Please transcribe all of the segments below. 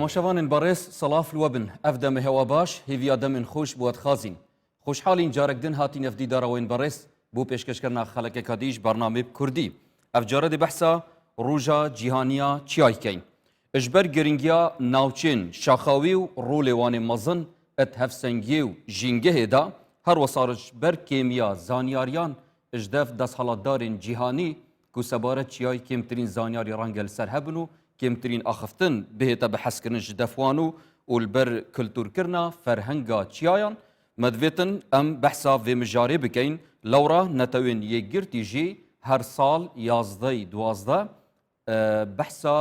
تماشاوان باريس صلاف الوبن افدم هوا باش هيفيا دم خوش بود خازين خوشحالين جارك دن هاتين افدي داروين باريس بو پیشکش کرنا خلق کادیش برنامه کردی افجاره بحثا روجا جهانیا چیای کین اجبر گرینگیا ناوچین شاخاوی و رولوان مزن ات هفسنگی و جینگه دا هر وصارج بر کیمیا زانیاریان اجدف دست حالاتدارین جهانی کو سباره چیای کمترین زانیاری رانگل سر هبنو کمترین آخفتن بهتا بحث کرن جدفوانو والبر کلتور کرنا فرهنگا چیایان مدویتن ام بحثا و مجاری بکین لورا نتوین یگرتی جی هر سال 11-12 بحثا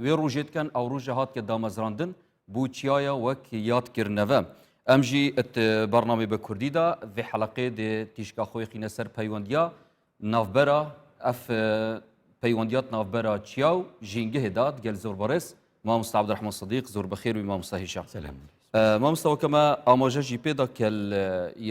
وی روجیت کن او روجهات که دامزراندن بو چیایا وک یاد کرنوه ام جی ات برنامه بکردی دا و حلقه دی تیشکا خوی خینه سر پیوندیا نافبرا اف پیوندیات نافبرا چیاو جینگه داد گل زور بارس ما مستعد عبد الرحمن صدیق زور بخیر و ما مستهیشا سلام ما مستوى كما آماجه جي بيدا كال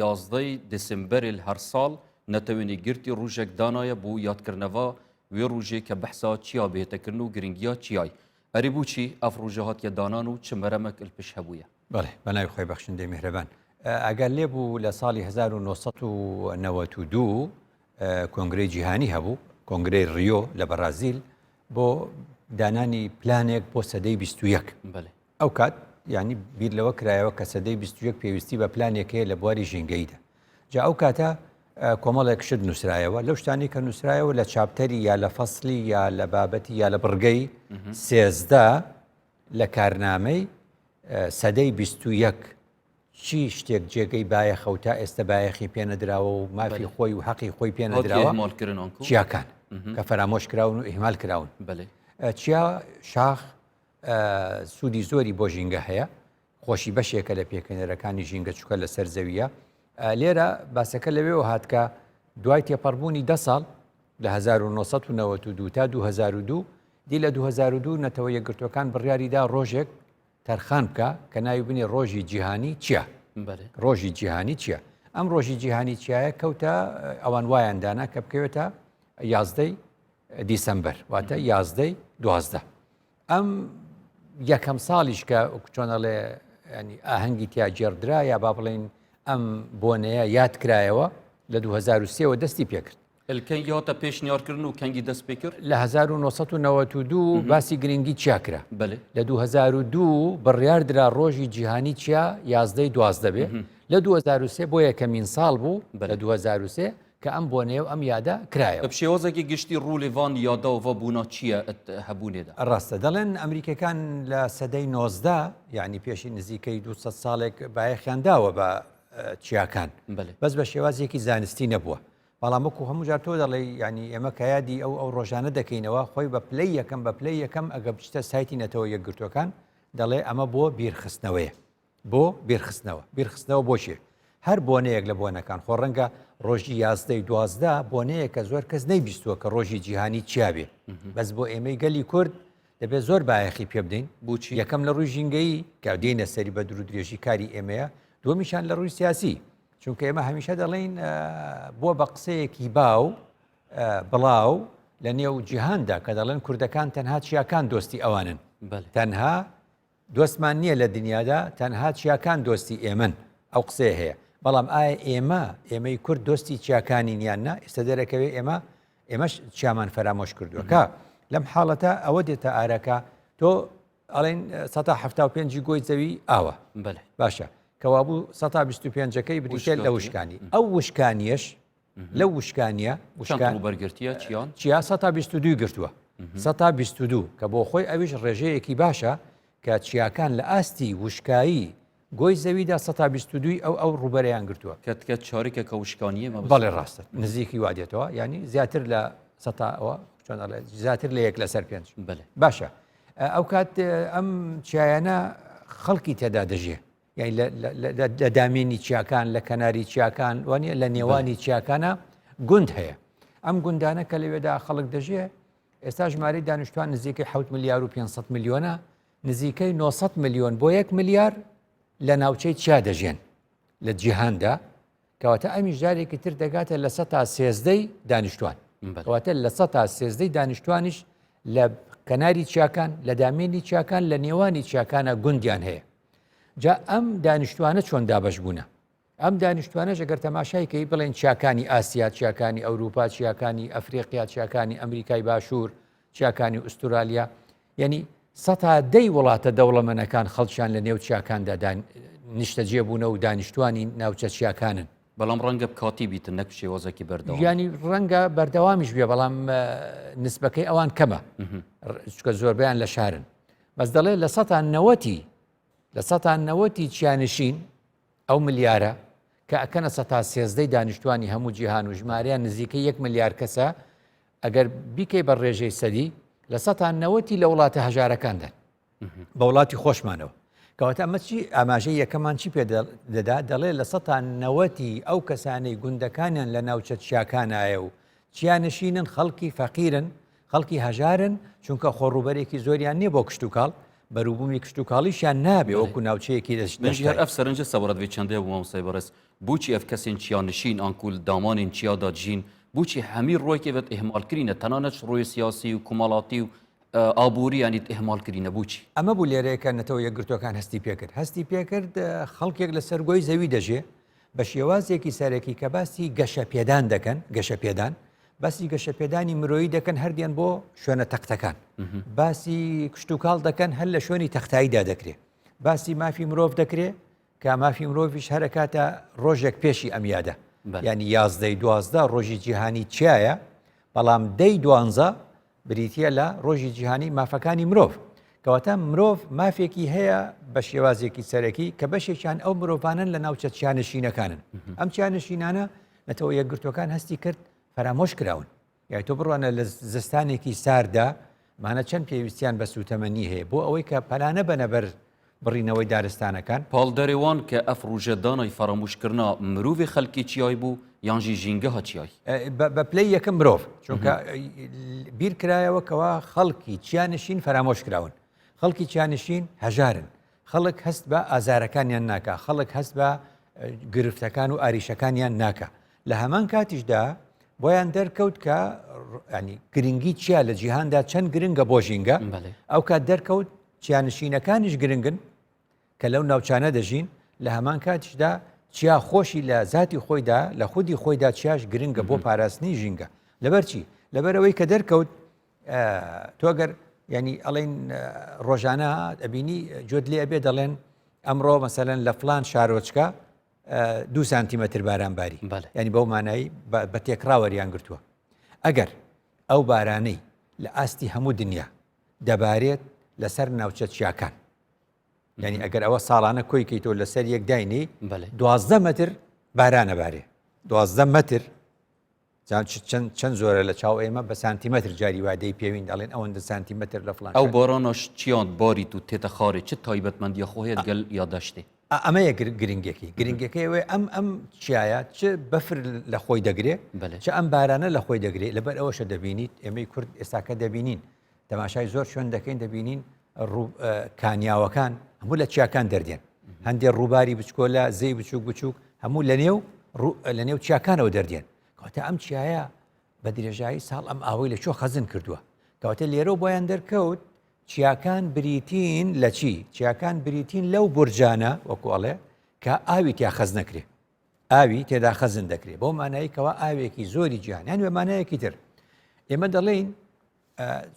11 ديسمبر هر سال نتويني جرتي روجك دانايا بو ياد كرنفا وي روجي كبحثا تشيا بهتا كرنو جرينجيا تشياي اريبوچي اف روجهات يا دانانو چمرمك البش هبويا بله بنای خوی بخشنده مهربان اگر لیبو لسال 1992 کنگره جهانی هبو کنگره ریو لبرازیل بو دانانی پلانێک بۆ سەدەی 21 بله ئەو کات یعنی بیر لەوە کرایەوە کە سەدەی 21 پێویستی بە پلانێکەیە لە بواری ژینگەیدا جا ئەو کاتە کۆمەڵێک شت نووسرایەوە لەو شتانی کە نووسرایەوە لە چاپتەری یا لە فەسلی یا لە بابەتی یا لە بڕگەی سێزدە لە کارنامەی سەدەی 21 چی شتێک جێگەی بایەخە تا ئێستا بایەخی پێنەدراوە و مافی خۆی و حەقی خۆی پێنەدراوە چیاکان کە فەرامۆش کراون و ئیهمال کراون چیا شاخ سوودی زۆری بۆ ژینگە هەیە خۆشی بەشێکە لە پێکەنەرەکانی ژینگە چووکە لە سەر زەویە لێرە باسەکە لەوێەوە هاتکە دوای تێپەڕبوونی 10 ساڵ لە 1992 تا 2002 دی لە 2002 نەتەوە یەکگرتوەکان بڕیاریدا ڕۆژێک تەرخان بکە کە ناوی بنێ ڕۆژی جیهانی چییە ڕۆژی جیهانی چییە ئەم ڕۆژی جیهانی چیایە کەوتە ئەوان وایاندانا کە بکەوێتە 11 دیسەمبەر واتە 11 12 ئەم یەکەم ساڵیش کە چۆنەڵێ ینی ئاهەنگی تیا جێردرا یا با بڵێن ئەم بۆنەیە یاد کرایەوە لە 2023 دەستی پێکرد الکەنگی هاتە پێشنیارکردن و کەنگی دەست پێ کرد لە 1992 باسی گرنگی چیاکرا بله لە 2002 بڕیاردرا ڕۆژی جیهانی چیا 11 12 بێ لە 2023 بۆ یەکەمین ساڵ بوو لە 2023 کە ئەم بۆنێ و ئەم یادە کرایەوە بشێوەزێکی گشتی ڕوولێڤان یاداوە بوونا چییە هەبوونێدا ڕاستە دەڵێن ئەمریکەکان لە سەدەی 19 یعنی پێشی نزیکەی 200 ساڵێک بایەخیانداوە بە چیاکان بەس بە شێوازێکی زانستی نەبووە بەڵام وەکو هەموو جار تۆ دەڵێ ینی ئێمە کەیادی ئەو ڕۆژانە دەکەینەوە خۆی بە پلەی یەکەم بە پلەی یەکەم ئەگە بچتە سایتی نەتەوە یەکگرتوەکان دەڵێ ئەمە بۆ بیرخستنەوەیە بۆ بیرخستنەوە بۆچێ هەر بۆنەیەک لە بۆنەکان خۆ ڕەنگە ڕۆژی 11 12 بۆنەیە کە زۆر کەس نەیبیستووە کە ڕۆژی جیهانی چیابێ بەس بۆ ئێمەی گەلی کورد دەبێت زۆر بایەخی پێ بدەین بۆچی یەکەم لە ڕووی ژینگەی کە دێنە سەری بە درو درێژی کاری ئێمەیە دووەمیشان لە ڕووی سیاسی چونکە ئێمە هەمیشە دەڵێن بۆ بە قسەیەکی باو بڵاو لە نێو جیهاندا کە دەڵێن کوردەکان تەنها چیاکان دۆستی ئەوانن تەنها دۆستمان نییە لە دنیادا تەنها چیاکان دۆستی ئێمن ئەو قسەیە هەیە بەڵام ئایا ئێمەی کورد دۆستی چیاکانی نیاننا ئێستا دەرەکەوێ ئێمەش چیامان فەرامۆش کردووە لەم حاڵەتە ئەوە دێتە ئارەکە تۆ ئەڵێن 175 گۆی زەوی ئاوە باشە کەوابوو 125ەکەی بریتێت لە وشکانی ئەو وشکانیەش لەو وشکانیە بەرگرتیە چیا 122 گرتووە 122 کە بۆ خۆی ئەویش ڕێژەیەکی باشە کە چیاکان لە ئاستی وشکایی گۆی زەویدا 122 ئەو ڕوبەرەیان گرتووە کە چارێکە کە وشکانیە بەڵێ ڕاستە نزیکی وادێتەوە ینی زیاتر لە زیاتر لە 1 لەسەر 5 باشە ئەو کات ئەم چیایانە خەڵکی تێدا دەژێ یعنی لە دامێنی چیاکان لە کەناری چیاکان وانە لە نێوانی چیاکانە گوند هەیە ئەم گوندانە کە لەوێدا خەڵک دەژێ ئێستا ژمارەی دانیشتوان نزیکەی 7 ملیار و 500 میلیۆنە نزیکەی 900 میلیۆن بۆ 1 ملیار لە ناوچەی چیا دەژێن لە جیهاندا کەواتە ئەمیش جارێکی تر دەگاتە لە 100 تا 13 دانیشتوان کەواتە لە 100 تا 13 دانیشتوانیش لە کەناری چیاکان لە دامێنی چیاکان لە نێوانی چیاکانە گوندیان هەیە جا ئەم دانیشتوانە چۆن دابش بوونە ئەم دانیشتوانەش ئەگەر تەماشایکەی بڵێن چیاکانی ئاسیا چیاکانی ئەوروپا چیاکانی ئەفریقیا چیاکانی ئەمریکای باشوور چیاکانی ئوسترالیا یعنی سەتا دەی وڵاتە دەوڵەمەنەکان خەڵکیان لە نێو چیاکاندا نیشتەجێ بوونە و دانیشتوانی ناوچە چیاکانن بەڵام ڕەنگە کاتی بیتن نەک شێوازێکی بەردەوام ینی ڕەنگە بەردەوامیش بێ بەڵام نسبەکەی ئەوان کەمە چکە زۆربیان لە شارن بەس دەڵێ لە سەتان نەوەتی چیانشین ئەو ملیارە کە ئەکەنە سەتا سێزدەی دانیشتوانی هەموو جیهان و ژمارەیان نزیکەی 1 ملیار کەسە ئەگەر بیکەی بە ڕێژەی سەدی لە سەتان نەوەتی لە وڵاتە هەژارەکاندان بە وڵاتی خۆشمانەوە کەواتە ئەمە چی ئاماژەی یەکەمان چی پێ دەدا دەڵێ لە سەتان نەوەتی ئەو کەسانەی گوندەکانیان لە ناوچە چیاکانایە و چیانشینن خەڵکی فەقیرن خەڵکی هەژارن چونکە خۆڕوبەرێکی زۆریان نییە بۆ کشت و کاڵ بەروبوومی کشت و کاڵیشیان نابێ وەکو ناوچەیەکی هەر ئەف سەرنجە سەبارەت چەندێ بوو مامۆستای بەڕێز بۆچی ئەف کەسێن چیانشین ئانکول دامانên چیادا جین بۆچی هەمی ڕۆیکێوێت ئێهمالکرینە تەنانەت ڕۆی سیاسی و کومەڵاتی و ئابووری ینیت ئێهمالکرینە بوچی ئەمە بوو لێرەیەکە نەتەوە یەکگرتوەکان هەستی پێکرد خەڵکێک لە سەرگۆی زەوی دەژێ بە شێوازێکی سەرەکی کە باسی گەشەپێدان دەکەن گەشەپێدان باسی گەشەپێدانی مرۆیی دەکەن هەردیان بۆ شوێنە تەختەکان باسی کشت و کاڵ دەکەن هەر لە شوێنی تەختاییدا دەکرێت باسی مافی مرۆڤ دەکرێت کە مافی مرۆڤیش هەرکاتە ڕۆژێک پێشی ئەمیادە ینی 11 ڕۆژی جیهانی چایە بەڵام 12 بریتە لە ڕۆژی جیهانی مافەکانی مرۆڤ کەواتە مرۆڤ مافێکی هەیە بە شێوازێکی سەرەکی کە بەشێکیان ئەو مرۆڤانن لە ناوچە چیانشینەکانن ئەم چیانشینانە نەتەوە یەکگرتوەکان هەستی کرد فەرامۆش کراون یای تۆ بڕوانە لە زستانێکی ساردا مانە چەند پێویستیان بە سوتەمەنی هەیە بۆ ئەوەی کە پەلانە بەنەبەر بڕینەوەی دارستانەکان پاڵدەرێوان کە ئەف ڕوژەدانای فەرامۆشکردنا مرۆڤی خەڵکی چیای بوو یانژی ژینگەها چیای بە پلەی یەکەم مرۆڤ چونکە بیر کرایەوە کەوا خەڵکی چیانشین فەرامۆش کراون خەڵکی چیانشین هەژارن خەڵک هەست بە ئازارەکانیان ناکە خەڵک هەست بە گرفتەکان و ئاریشەکانیان ناکە لە هەمان کاتیشدا بۆیان دەرکەوت کە ینی گرنگی چیا لە جیهاندا چەند گرنگە بۆ ژینگە ئەو کات دەرکەوت چیانشینەکانیش گرنگن کە لەو ناوچانە دەژین لە هەمان کاتیشدا چیا خۆشی لە ذاتی خۆیدا لە خودی خۆیدا چیاش گرنگە بۆ پاراستنی ژینگە لەبەرچی لەبەرەوەی کە دەرکەوت تۆگەر ینی ئەڵێن ڕۆژانە ئەبینی جۆت لێ ئەبێ دەڵێن ئەمڕۆ مەسەلەن لە فلان شارۆچکە 2 سانتیمەتر بارانباری ینی بەو مانایی بە تێکراوەریان گرتووە ئەگەر ئەو بارانەی لە ئاستی هەموو دنیا دەبارێت لەسەر ناوچە چیاکان ینی ئەگەر ئەوە ساڵانە کۆیکەیتەوە لەسەر یەک داینی 12 متر بارانەبارێ 12 متر چەند زۆرە لە چاو ئێمە بە سانتیمەتر جاری وادەی پێوین دەڵێن ئەوەندە سانتیمەتر لە فلان ئەو بارانەش چیان باریت و تێتە خارێ چ تایبەتمەندیە خۆهێت گەل یادەشتێ ئەمەیە گرنگەکەی ئەم چیایە چ بەفر لە خۆی دەگرێ چ ئەم بارانە لە خۆی دەگرێت لەبەر ئەوەشە دەبینیت ئێمەی کورد ئێستاکە دەبینین تەماشای زۆر شوێن دەکەین دەبینین کانیاوەکان هەموو لە چیاکان دەردێن هەندێک ڕووباری بچکۆلە زەی بچووک هەموو لە نێو چیاکانەوە دەردێن کەواتە ئەم چیایە بە درێژایی ساڵ ئەم ئاوەی لە چۆ خەزن کردووە کەواتە لێرە بۆیان دەرکەوت چیاکان بریتین لە چی چیاکان بریتین لەو بورجانە وەکوڵێ کە ئاوی تیا خەز نەکرێ ئاوی تێدا خەزن دەکرێت بۆ مانایی کەەوە ئاوێکی زۆری جیهانیان وێمانایەکی تر ئێمە دەڵێن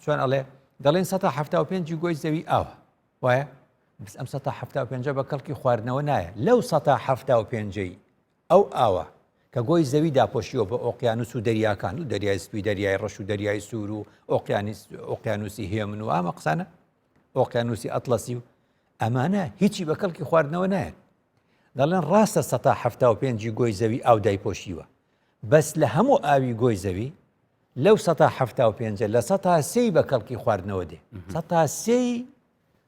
چۆن ئەڵێ دەڵێن 175 گۆی زەوی ئاوە وایە بس ئەم 175 بە کەڵکی خواردنەوە نایە لەو 175 ئەو ئاوە کە گۆی زەوی داپۆشیەوە بە ئۆقیانوس و دەریاکان و دەریای سپی دەریای ڕەش و دەریای سوور و ئۆقیانوسی هێمن و ئامە قسانە ئۆقیانوسی ئەتلەسی و ئەمانە هیچی بە کەڵکی خواردنەوە نایە دەڵێن ڕاستە 175 گۆی زەوی ئاو دایپۆشیوە بەس لە هەموو ئاوی گۆی زەوی لەو 175 لە 103 بە کەڵکی خواردنەوە دێ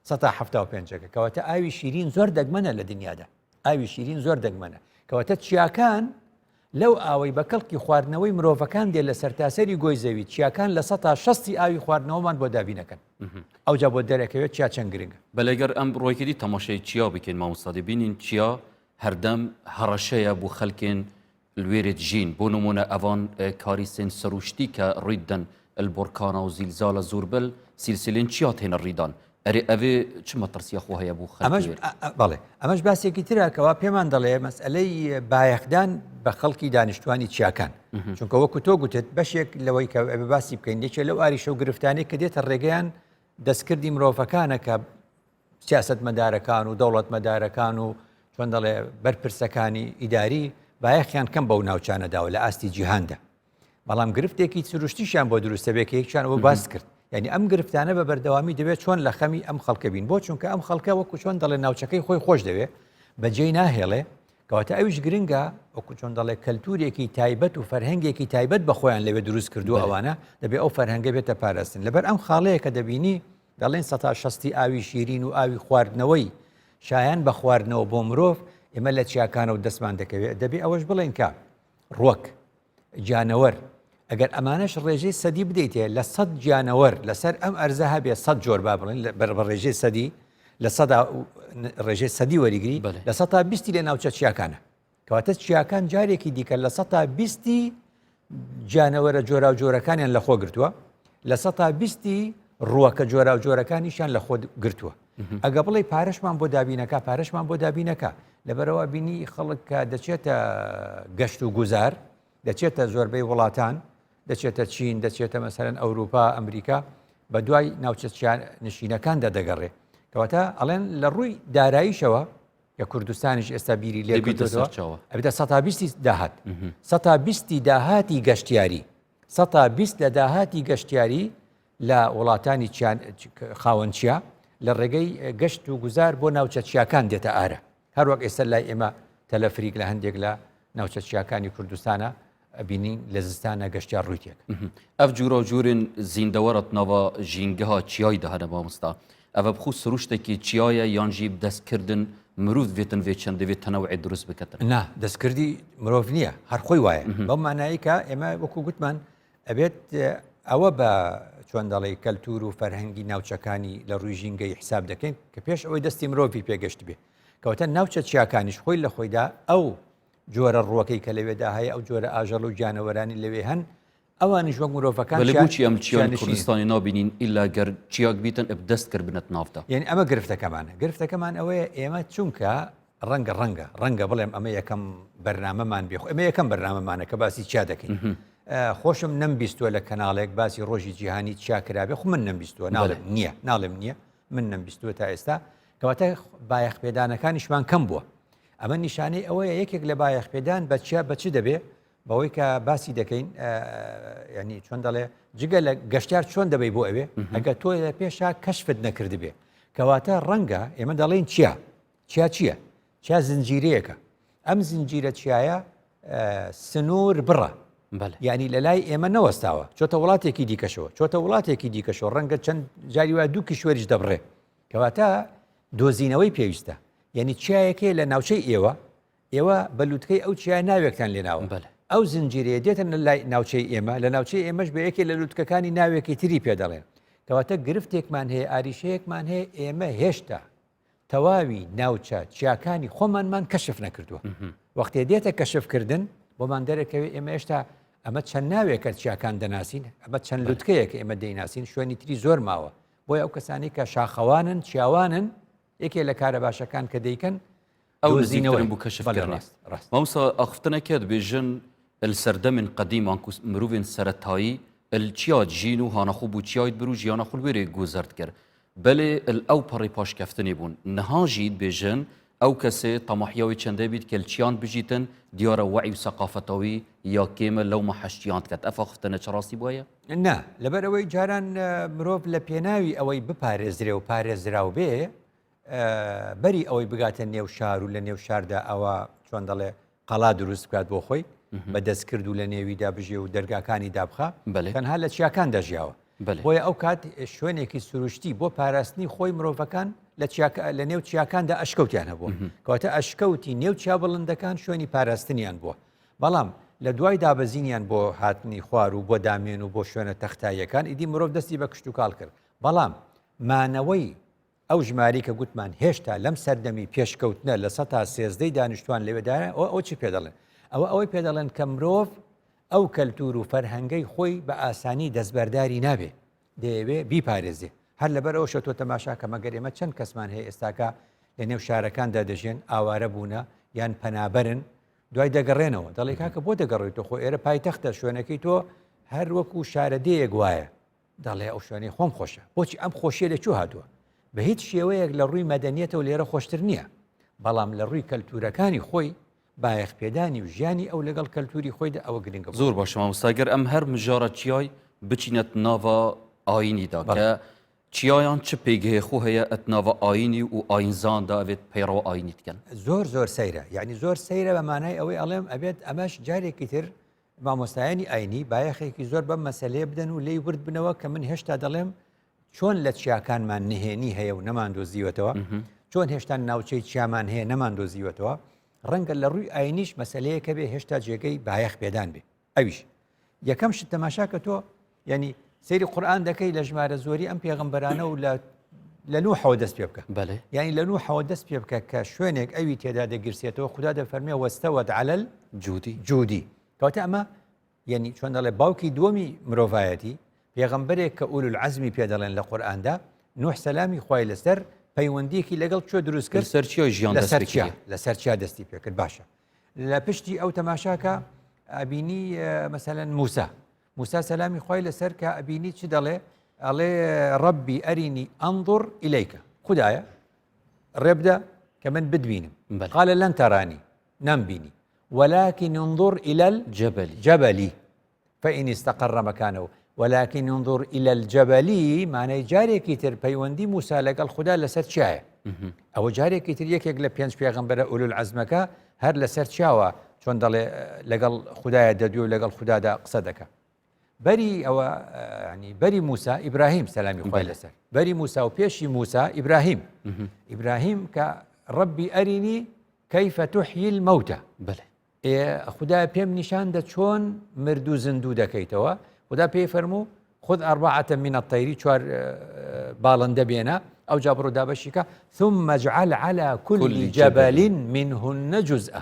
175 کەواتە ئاوی شیرین زۆر دەگمەنە لە دنیادا ئاوی شیرین زۆر دەگمەنە کەواتە چیاکان لەو ئاوەی بە کەڵکی خواردنەوەی مرۆڤەکان دێ لە سەرتاسەری گۆی زەوی چیاکان لە 160 ئاوی خواردنەوەمان بۆ دابینەکەن ئەوجا بۆ دەرەکەوێت چیا چەند گرنگە بەلەگەر ئەم ڕۆیکردی تەماشای چیا بکەین مامۆستا دەبینین چیا هەردەم هەڕەشەیە بۆ خەڵکێن لوێرت ژین بۆ نمونە ئەوان کاری سێن سەروشتی کە ڕوویدەن البركان وزلزال زوربل سلسلين چیات هێنە ڕیدان ئەرێ ئەوێ چ مەترسیەخۆ هەیە بوو ئەمەش بەڵێ ئەمەش باسێکی ترەکەوا پێمان دەڵێ مەسئلەی بایەخدان بە خەڵکی دانیشتوانی چیاکان چونکە وەکو تۆ گوتت بەشێک لەوەی کە ئەبێ باسی بکەین یەکێ لەو ئاریشە و گرفتانەی کە دێتە ڕێگەیان دەستکردی مرۆڤەکانە کە سیاسەتمەدارەکان و دەوڵەتمەدارەکان و چۆن دەڵێ بەرپرسەکانی ئیداری بایەخیان کەم بەو ناوچانەداوە لە ئاستی جیهاندا بەڵام گرفتێکی سروشتیشیان بۆ دروستە بێکە یەکیان ئەوە باس کرد یعنی ئەم گرفتانە بە بەردەوامی دەبێت چۆن لە خەمی ئەم خەڵکە بین بۆ چونکە ئەم خەڵکە وەکو چۆن دەڵێ ناوچەکەی خۆی خۆش دەوێت بەجێی ناهێڵێ کەواتە ئەویش گرنگە وەکو چۆن دەڵێ کەلتورێکی تایبەت و فەرهەنگێکی تایبەت بە خۆیان لەوێ دروست کردو ئەوانە دەبێت ئەو فەرهەنگە بێتە پاراستن لەبەر ئەم خاڵەیە کە دەبینی دەڵێن 160 ئاوی شیرین و ئاوی خواردنەوەی شایان بە خواردنەوە بۆ مرۆڤ ئێمە لە چیاکانە و دەستمان دەکەوێت دەبێت ئەوەش بڵێن کە ڕوەک جانەوەر ئەگەر ئەمانەش ڕێژەی سەدی بدەیتێ لە 100 جانەوەر لەسەر ئەم ئەرزە هەبێ 100 جۆر با بڵێن بە ڕێژەی سەدی لە ڕێژەی سەدی وەریگری لە 120 لە ناوچە چیاکانە کەواتە چیاکان جارێکی دیکە لە 120 جانەوەرە جۆرا و جۆرەکانیان لە خۆ گرتووە لە 120 ڕووەکە جۆرا و جۆرەکانیشان لە خۆ گرتووە ئەگە بڵێ پارەشمان بۆ دابینەکە پارەشمان بۆ دابینەکە لەبەرەوە بینی خەڵک کە دەچێتە گەشت و گوزار دەچێتە زۆربەی وڵاتان دەچێتە چین دەچێتە مەسەرەن ئەوروپا ئەمریکا بە دوای ناوچە نشینەکاندا دەگەڕێ کەواتە ئەڵێن لە ڕووی داراییشەوە کە کوردستانیش ئێستا بیری لێ ئەبێتە 120 داهات 120 داهاتی گەشتیاری 120 لە داهاتی گەشتیاری لە وڵاتانی خاوەنچیا لە ڕێگەی گەشت و گوزار بۆ ناوچە چیاکان دێتە ئارە هەروەک ئێستا لای ئێمە تەلەفریک لە هەندێک لە ناوچە چیاکانی کوردستانە ئەبینین لە زستانە گەشتیار ڕوویتێک ئەف جوورە و جوورن زیندەوەرت ناوە ژینگەها چیای دەهەنە مامۆستا ئەوە بخو سروشتێکی چیایە یانجی دەستکردن مرۆڤ بێتن وێ چەند دەوێت تەنەوعی دروست بکەتن نا دەستکردی مرۆڤ نییە هەر خۆی وایە بەو مانایی کە ئێمە وەکو گوتمان ئەبێت ئەوە بە چۆن دەڵێ کەلتور و فەرهەنگی ناوچەکانی لە ڕووی ژینگەی حساب دەکەین کە پێش ئەوەی دەستی مرۆڤی پێگەشت بێ کەواتە ناوچە چیاکانیش خۆی لە خۆیدا ئەو جۆرە ڕوەکەی کە لەوێدا هەیە ئەو جۆرە ئاژەڵ و جانەوەرانی لەوێ هەن ئەوانیش وەک مرۆڤەکان بۆچی ئەم چیان کوردستانی نابینین ئیلا گەر چیاک بیتن دەست کرد بنەت ناوتە یعنی ئەمە گرفتەکەمان ئەوەیە ئێمە چونکە ڕەنگە بڵێم ئەمە یەکەم بەرنامەمان بێ ئێمە یەکەم بەرنامەمانە کە باسی چیا دەکەین خۆشم نەمبیستووە لە کەناڵێک باسی ڕۆژی جیهانی چیا کرابێ خو من نەمبیستووە ناڵم نییە من نەمبیستووە تا ئێستا کەواتە بایەخپێدانەکانیشمان کەم بووە ئەمە نیشانەی ئەوەیە یەکێک لە بایەخپێدان بە چیا بەچ دەبێ بەوەی کە باسی دەکەین ینی چۆن دەڵێ جگە لە گەشتیار چۆن دەبێت بۆ ئەوێ ئەگە تۆ لە پێشا کەشفت نەکرد بێ کەواتە ڕەنگە ئێمە دەڵێن چیە چیا زنجیرەیەکە ئەم زنجیرە چیایە سنوور بڕە یعنی لە لای ئێمە نەوەستاوە چۆتە وڵاتێکی دیکەشەوە ڕەنگە چەند جاری وای دوو کیشوەریش دەبڕێ کەواتە دۆزینەوەی پێویستە یعنی چیایەکەی لە ناوچەی ئێوە بەلووتکەی ئەو چیای ناوێکتان لێناوە ئەو زنجیرەیە دێتن لە ناوچەی ئێمە لە ناوچەی ئێمەش بە یەکێ لە لووتکەکانی ناوێکی تری پێدەڵێن کەواتە گرفتێکمان هەیە ئاریشەیەکمان هەیە ئێمە هێشتا تەواوی ناوچە چیاکانی خۆمانمان کەشف نەکردووە وەختێ دێتە کەشفکردن بۆمان دەرەکەوێت ئێمە هێشتا ئەمە چەند ناوێکە چیاکان دەناسین ئەمە چەند لووتکەیەکە ئێمە دەیناسین شوێنی تری زۆر ماوە بۆیە ئەو کەسانی کە شاخەوانن چیاوانن یەکێ لە کارە باشەکان کە دەیکەن ئەو زیینەوەی بوو کەشفکردن ڕاست مامۆستا ئەخفتنەکەت بێژن السەردەمن قەدیمان مرۆڤên سەرەتایی الچیا جین و هانەخۆ بوو چیایت بروو ژیانە خۆ وێرێ گوزەرد کرد بەلێ ئەو پەڕی پاشکەفتنی بوون نەهاژیت بێژن ئەو کەسێ تەماحیاوی چەندە بیت کە چیان بژیتن دیارە وعی و سەقافەتەوەی یا کێمە لەو مەحەشتیان کرد ئەف ئەخفتنە چ ڕاستی بووە نا لەبەرەوەی جاران مرۆڤ لە پێناوی ئەوەی بپارێزرێ و پارێزراو بێ بەری ئەوەی بگاتە نێو شار و لە نێو شاردا ئەوە چۆن دەڵێ قەڵا دروست بکات بۆ خۆی بە دەستکرد و لە نێویدا بژێ و دەرگاکانی دابخە تەنها لە چیاکان دەژیاوە بۆیە ئەو کات شوێنێکی سروشتی بۆ پاراستنی خۆی مرۆڤەکان لە نێو چیاکاندا ئەشکەوتیان هەبووە کەواتە ئەشکەوتی نێو چیا بڵندەکان شوێنی پاراستنیان بووە بەڵام لە دوای دابەزینیان بۆ هاتنی خوار و بۆ دامێن و بۆ شوێنە تەختاییەکان ئیدی مرۆڤ دەستی بە کشت و کاڵ کرد بەڵام مانەوەی ئەو ژماری کە گوتمان هێشتا لەم سەردەمی پێشکەوتنە لە 113 دانیشتوان لەوێدایە ئەو چی پێدەڵێن ئەوەی پێدەڵێن کە مرۆڤ ئەو کەلتور و فەرهەنگەی خۆی بە ئاسانی دەستبەرداری نابێ دەیەوێ بیپارێزێ هەر لەبەر ئەو شە تۆ تەماشا کە مەگەر ئێمە چەند کەسمان هەیە ئێستاکە لە نێو شارەکاندا دەژێن ئاوارە بوونە یان پەنابەرن دوای دەگەڕێنەوە دەڵێ کاکە بۆ دەگەڕێتەوە خۆ ئێرە پایتەختە شوێنەکەی تۆ هەر وەکو شارەدەیەک وایە دەڵێ ئەو شوێنەی خۆم خۆشە بۆچی ئەم خۆشیە لەکوێ هاتووە بە هیچ شێوەیەک لە ڕووی مەدەنیەتەوە لێرە خۆشتر نییە بەڵام لە ڕووی کەلتورەکانی خۆی بایەخپێدانی و ژیانی ئەو لەگەڵ کەلتوری خۆیدا ئەوە گرنگە زۆر باشە مامۆستاگەر ئەم هەر مژارە چیای بچینەت ناوە ئاینیدا کە چیایان چ پێگەهەیە خۆ هەیە ئەت ناوە ئاینی و ئاینزاندا ئەوێت پەیڕەوە ئاینی بکەن زۆر سەیرە یعنی زۆر سەیرە بە مانای ئەوەی ئەڵێم ئەبێت ئەمەش جارێکی تر مامۆستایانی ئاینی بایەخێکی زۆر بەم مەسەلەیە بدەن و لێی ورد بنەوە کە من هێشتا دەڵێم چۆن لە چیاکانمان نهێنی هەیە و نەمان دۆزیوەتەوە چۆن هێشتا ناوچەی چیامان هەیە نەمان دۆزیوەتەوە ڕەنگە لە ڕووی ئاینیش مەسەلەیەکە بێ هێشتا جێگەی بایەخ پێدان بێ ئەویش یەکەم شت تەماشا کە تۆ ینی سەیری قورئان دەکەی لە ژمارە زۆری ئەم پێغەمبەرانە و لە نوحەوە دەست پێ بکە یعنی لە نوحەوە دەست پێ بکە کە شوێنێک ئەوی تێدا دەگرسێتەوە خوددا دەفەرمێ وەستەوەت عەلە الجودی کەواتە ئەمە یعنی چۆن دەڵێ باوکی دووەمی مرۆڤایەتی پێغەمبەرێک کە ئولو العەزمی پێ دەڵێن لە قورئاندا نوح سەلامی خوای لەسەر پەیوەندیەکی لەگەڵ چۆ دروست کرد لەسەر چیا دەستی پێ کرد باشە لە پشتی ئەو تەماشاکە ئەبینی مەسەلەن موسا سەلامی خوای لەسەر کە ئەبینی چی دەڵێ ئەڵێ ڕەبی ئەرینی ئەنظر ئیلەیکە خودایە ڕێبدە کە من بدبینم قالە لەن تەرانی نامبینی ولكن انظر إلى الجبل فإن استقر مكانه ولكن انظر إلى الجبل معنى جارێکی تر پەیوەندی موسا لەگەڵ خوددا لەسەر چایە ئەوە جارێکی تر یەکێک لە پێنج پێغەمبەرە ئولو العەزمەکە هەر لەسەر چاوە چۆن دەڵێ لەگەڵ خوددایە دەدوێ و لەگەڵ خوددادا قسە دەکە بەری ئەوە ینی بەری موسا ئیبراهیم سەلامی خوای لەسەر بەری موسا و پێشی موسا ئیبراهیم کە ڕەبی ئەرینی کەیفە تحیی المەوتە خوددا پێم نیشان دە چۆن مردوو زیندوو دەکەیتەوە خوددا پێی فەرموو خذ أربعة من الطير چوار باڵندە بێنە ئەو جا بڕۆ دابەشیکە ثم اجعل على كل جبل منهن جزءا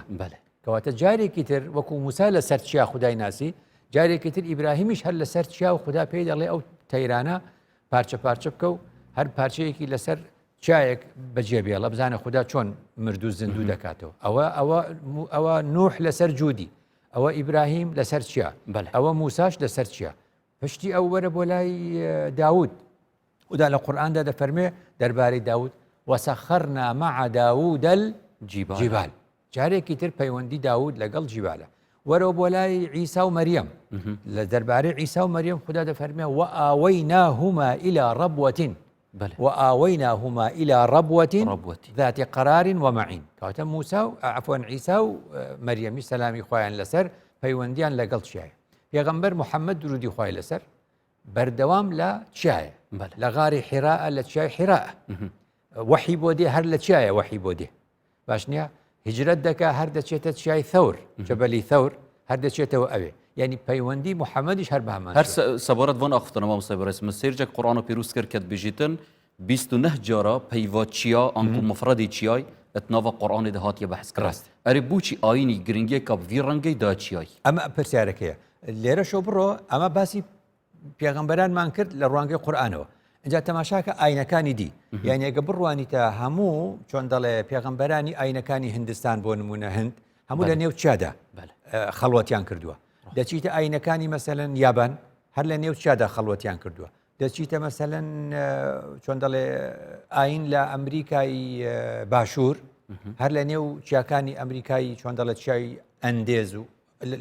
کەواتە جارێکی تر وەکو موسا لەسەر چیا خودای ناسی جارێکی تر ئیبراهیمیش هەر لەسەر چیا و خوددا پێی دەڵێ ئەو تەیرانە پارچە بکە و هەر پارچەیەکی لەسەر چایەک بەجێ بێڵە بزانە خوددا چۆن مردوو زیندوو دەکاتەوە ئەوە نوح لەسەر جوودی ئەوە ئیبراهیم لەسەر چیا ئەوە موساش لەسەر چیا پشتی ئەو وەرە بۆ لای داود ودا لە قورئاندا دەفەرمێ دەربارەی داود وسەخەرنا مع داود الجبال جارێکی تر پەیوەندی داود لەگەڵ جیبالە وەرەوە بۆ لای عیسا و مەریەم لە دەربارەی عیسا و مەریەم خوددا دەفەرمێ وآوەیناهما إلى ربوة وآوەیناهما إلى ربوة ذات قرار ومعين کەواتە موسا و عفوا عیسا و مەریەمی سەلامی خوایان لەسەر پەیوەندیان لەگەڵ چیایە پێغەمبەر محەممەد درودی خوای لەسەر بەردەوام لە چایە لە غاری حیراء لە چای حیراء وحی بۆ دێ هەر لە چایە وحی بۆ دێ باش نییە هجرەت دەکا هەر دەچێتە چای ثەور جەبەلی ثەور هەر دەچێتەوە ئەوێ یعنی پەیوەندی محەممەدیش هەر بەهەمان هەر سەبارەت بۆن ئاختنەوە مستەبرەس من سێرجێک قورئان و پیرۆز کرد کە بژیتن 29 جارە پەیوا چیا ئەنکو مفرەدی چیای ئەتناوە قورئانی دەهاتیە بەحث کراست ئەرێ بوچی ئاینی گرنگیەکە ڤی ڕەنگەی دا چیای ئەمە پرسیارەکەیە لێرە شۆ بڕۆ ئەمە باسی پێغەمبەرانمان کرد لە ڕوانگەی قورئانەوە اینجا تەماشاکە ئاینەکانی دی یعنی ئەگە بڕوانیتە هەموو چۆن دەڵێ پێغەمبەرانی ئاینەکانی هیندستان بۆ نمونە هەند هەموو لە نێو چادا خەڵوەتیان کردووە دەچیتە ئاینەکانی مەسەلەن یابان هەر لە نێو چادا خەڵوەتیان کردووە دەچیتە مەسەلەن چۆن دەڵێ ئاین لە ئەمریکای باشوور هەر لە نێو چیاکانی ئەمریکایی چۆن دەڵێت چای ئەندێز و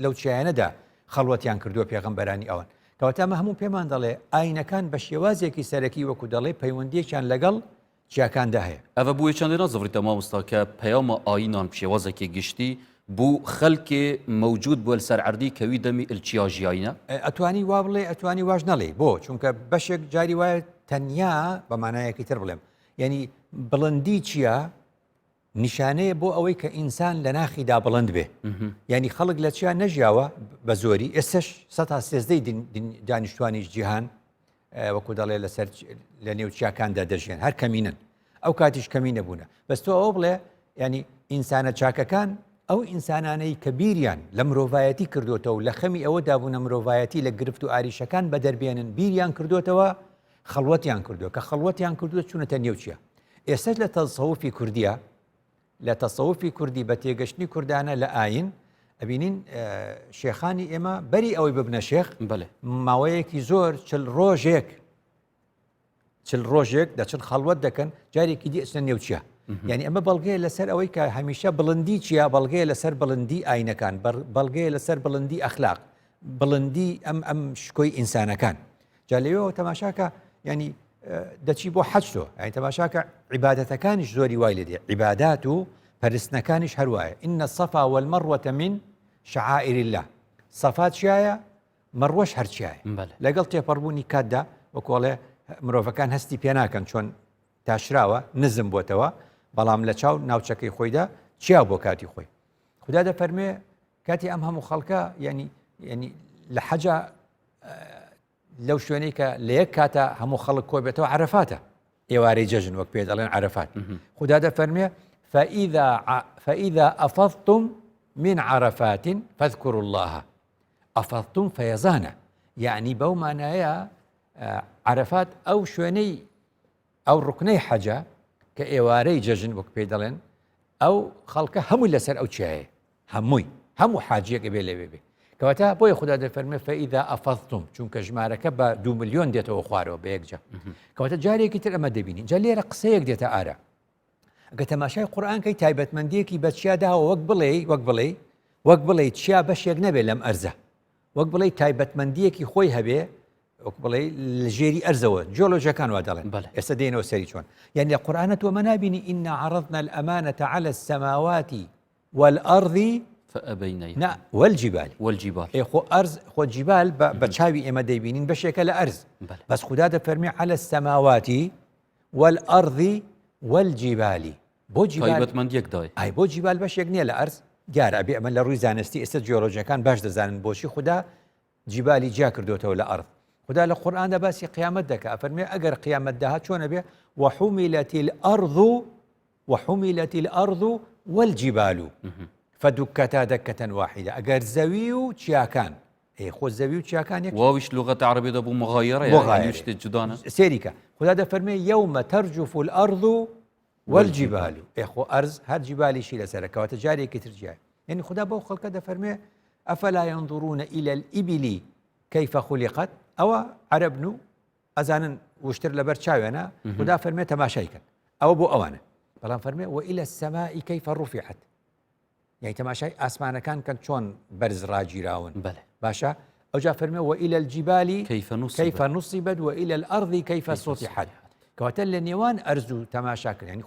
لەو چیانەدا خەڵوەتیان کردووە پێغەمبەرانی ئەوان کەواتە ئەمە هەموو پێمان دەڵێ ئاینەکان بە شێوازێکی سەرەکی وەکو دەڵێ پەیوەندیەکیان لەگەڵ چیاکاندا هەیە ئەوە بووە چەندێ نازەڤریتە مامۆستا کە پەیامە ئاینان شێوازێکی گشتی بوو خەڵکێ موجود بووە لەسەر عەردی کەوی دەمی ئلچیا ژیاینە ئەتوانی وا بڵێ ئەتوانی واش نەڵێ بۆ چونکە بەشێک جاری وایە تەنیا بە مانایەکی تر بڵێم یعنی بڵندی چییە نیشانەیە بۆ ئەوەی کە ئینسان لە ناخیدا بڵند بێ یعنی خەڵک لە چیا نەژیاوە بە زۆری ئێستش 113 دانیشتوانیش جیهان وەکو دەڵێ لەسەر لە نێو چیاکاندا دەژێن هەر کەمینن ئەو کاتیش کەمی نەبوونە بەس تۆ ئەوە بڵێ ینی ئینسانە چاکەکان ئەو ئینسانانەی کە بیریان لە مرۆڤایەتی کردوتەوە و لە خەمی ئەوەدا بوونە مرۆڤایەتی لە گرفت و ئاریشەکان بە دەربێنن بیریان کردوتەوە خەڵوەتیان کردووە کە خەڵوەتیان کردووە چوونەتە نێو چییە ئێستا لە تەسەووفی کوردیە لە تەسەووفی کوردی بە تێگەشتنی کوردانە لە ئاین ئەبینین شێخانی ئێمە بەری ئەوەی ببنە شێخ ماوەیەکی زۆر چل ڕۆژێک دەچن خەڵوەت دەکەن جارێکی دی ئەچنە نێو چییە یعنی ئەمە بەڵگەیە لەسەر ئەوەی کە هەمیشە بڵندی چییە بەڵگەیە لەسەر بڵندی ئاینەکان بەڵگەیە لەسەر بڵندی ئەخلاق بڵندی ئەم شکۆی ئینسانەکان جا لەوێەوە تەماشاکە ینی دەچی بۆ حەجتۆ یعنی تەماشاکە عیبادەتەکانیش زۆری وای لێ دێ عیبادات و پەرستنەکانیش هەروایە ئینە الصەفا والمەڕوەتە من شعائر الله سەفا چیایە مەڕوەش هەرچیایە لەگەڵ تێپەڕبوونی کاتدا وەکۆڵێ مرۆڤەکان هەستی پێ ناکەن چۆن تاشراوە نزم بۆتەوە بەڵام لە چاو ناوچەکەی خۆیدا چیا بۆ کاتی خۆی خدا دەفەرمێ کاتی ئەم هەموو خەڵکە ینی لە حەجە لەو شوێنەی کە لە یەک کاتە هەموو خەڵک کۆ بێتەوە عەرەفاتە ئێوارەی جەژن وەک پێ دەڵێن عەرەفات خدا دەفەرمێ فإذا أفضتم من عرفات فاذكروا الله أفضتم فيزانا يعني بەو مانایە عەرەفات ئەو شوێنەی ئەو ڕوکنەی حەجە کە ئێوارەی جەژن وەک پێ دەڵێن ئەو خەڵکە هەمووی لەسەر ئەو چیایە هەموو حاجیەکە بێ لەوێ بێ کەواتە بۆیە خدا دەفەرمێ فەئیذا ئەفەضتم چونکە ژمارەکە بە 2 ملیۆن دێتەوە خوارەوە بە یەکجا کەواتە جارێکی تر ئەمە دەبینین جا لێرە قسەیەک دێتە ئارە ئەگە تەماشای قورئانکەی تایبەتمەندیەکی بە چیا داوە وەک بڵێ چیا بەشێک نەبێ لەم ئەرزە وەک بڵێ تایبەتمەندیەکی خۆی هەبێ وەک بڵێ لە ژێری ئەرزەوە جیۆلۆژیەکان وا دەڵێن ئێستا دێنەوە سەری چۆن یعنی لە قورئانە تۆمە نابینی ئینا عەرەضنا الأمانة على السماوات والأرض فأبين والجبال خۆ ئەرز خۆ جیبال بە چاوی ئێمە دەیبینین بەشێکە لە ئەرز بەس خدا دەفەرمێ على السماوات والأرض والجبال بۆ بۆ جیبال بەشێک نییە لە ئەرز دیارە ئەبێ ئەمە لە ڕووی زانستی ئێستا جیۆلۆژیەکان باش دەزانن بۆچی خدا جیبالی جیا کردوتەوە لە ئەرض خدا لە قورئاندا باسی قیامەت دەکات ئەفەرمێ ئەگەر قیامەت داهات چۆنە بێ وحملت الأرض والجبال فدكتا دكة واحدة ئەگەر زەوی و چیاکان خۆ زەوی و چیاکان واویش لغة عربية دەبوو مغايرة جدانە سێریکە خدا دەفەرمێ يوم ترجف الأرض والجبال خۆ ئەرز هەر جیبالیشی لەسەرە کەواتە جارێکی تر جیای یعنی خدا بەو خەڵکە دەفەرمێ ئەفەلا ينظرون إلى الإبل كيف خلقت ئەوە عەرەبن و ئەزانن وشتر لەبەر چاوێنە خدا فەرمێ تەماشایکەن ئەوە بۆ ئەوانە بەڵام فەرمێ وإلى السماء كيف رفعت یعنی تەماشای ئاسمانەکان کەن چۆن بەرز ڕاگیراون باشە ئەوجا فەرمێ وإلى الجبال كيف نصبت وإلى الأرض كيف سطحت کەواتە لە نێوان ئەرز و تەماشاکرد یعنی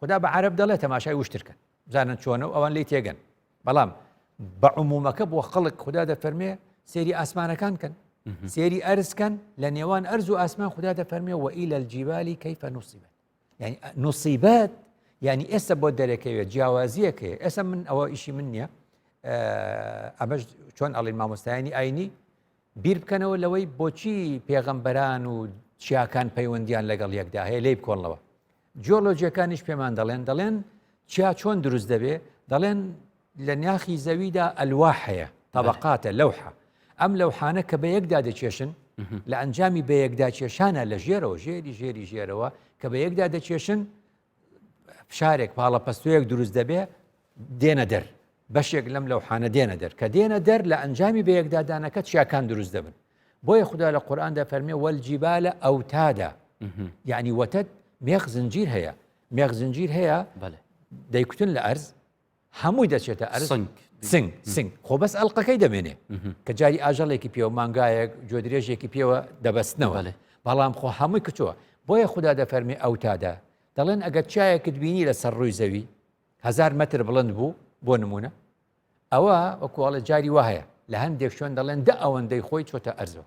خدا بە عەرەب دەڵێ تەماشای وشترکەن بزانن چۆنە و ئەوان لی تێگەن بەڵام بە عمومەکە بۆ خەڵک خدا دەفەرمێ سێری ئاسمانەکان کەن سێری ئەرزکەن لە نێوان ئەرز و ئاسمان خدا دەفەرمێ وإلى الجبال كيف نصبت يعني نصیبەت یعنی ئێستا بۆ دەرەکەوێت جیاوازیەکەیە ئێستا من ئەوە ئیشی من نییە ئەمەش چۆن ئەڵین مامۆستایانی ئاینی بیر بکەنەوە لەوەی بۆچی پێغەمبەران و چیاکان پەیوەندیان لەگەڵ یەکدا هەیە لێی بکۆنڵەوە جیۆلۆجیەکانیش پێمان دەڵێن چیا چۆن دروست دەبێ دەڵێن لە ناخی زەویدا ئەلواح هەیە طەبەقاتە لەوحە ئەم لەوحانە کە بە یەکدا دەچێشن لە ئەنجامی بە یەکدا چێشانە لە ژێرەوە ژێری ژێرەوە کە بە یەکدا دەچێشن فشارێک پاڵە پەستوەیەک دروست دەبێ دێنە دەر بەشێک لەم لەوحانە دێنە دەر کە دێنە دەر لە ئەنجامی بە یەکدادانەکە چیاکان دروست دەبن بۆیە خدا لە قورئاندا فەرمێ والجیبالە ئەوتادا یعنی وەتەد مێخ زنجیر هەیە مێخ زنجیر هەیە دەیکوتن لە ئەرز هەمووی دەچێتە ئەرز سنگ خۆ بەس ئەڵقەکەی دەمێنێ کە جاری ئاژەڵێکی پێوە مانگایەک جۆدرێژێکی پێوە دەبەستنەوە بەڵام خۆ هەمووی کچووە بۆیە خدا دەفەرمێ ئەوتادا دەڵێن ئەگەر چایەکت بینی لە سەر ڕووی زەوی 1000 مەتر بڵند بوو بۆ نمونە ئەوە وەکوڵە جاری وهەیە لە هەندێک شوێن دەڵێن دە ئەوەندەی خۆی چۆتە ئەرزەوە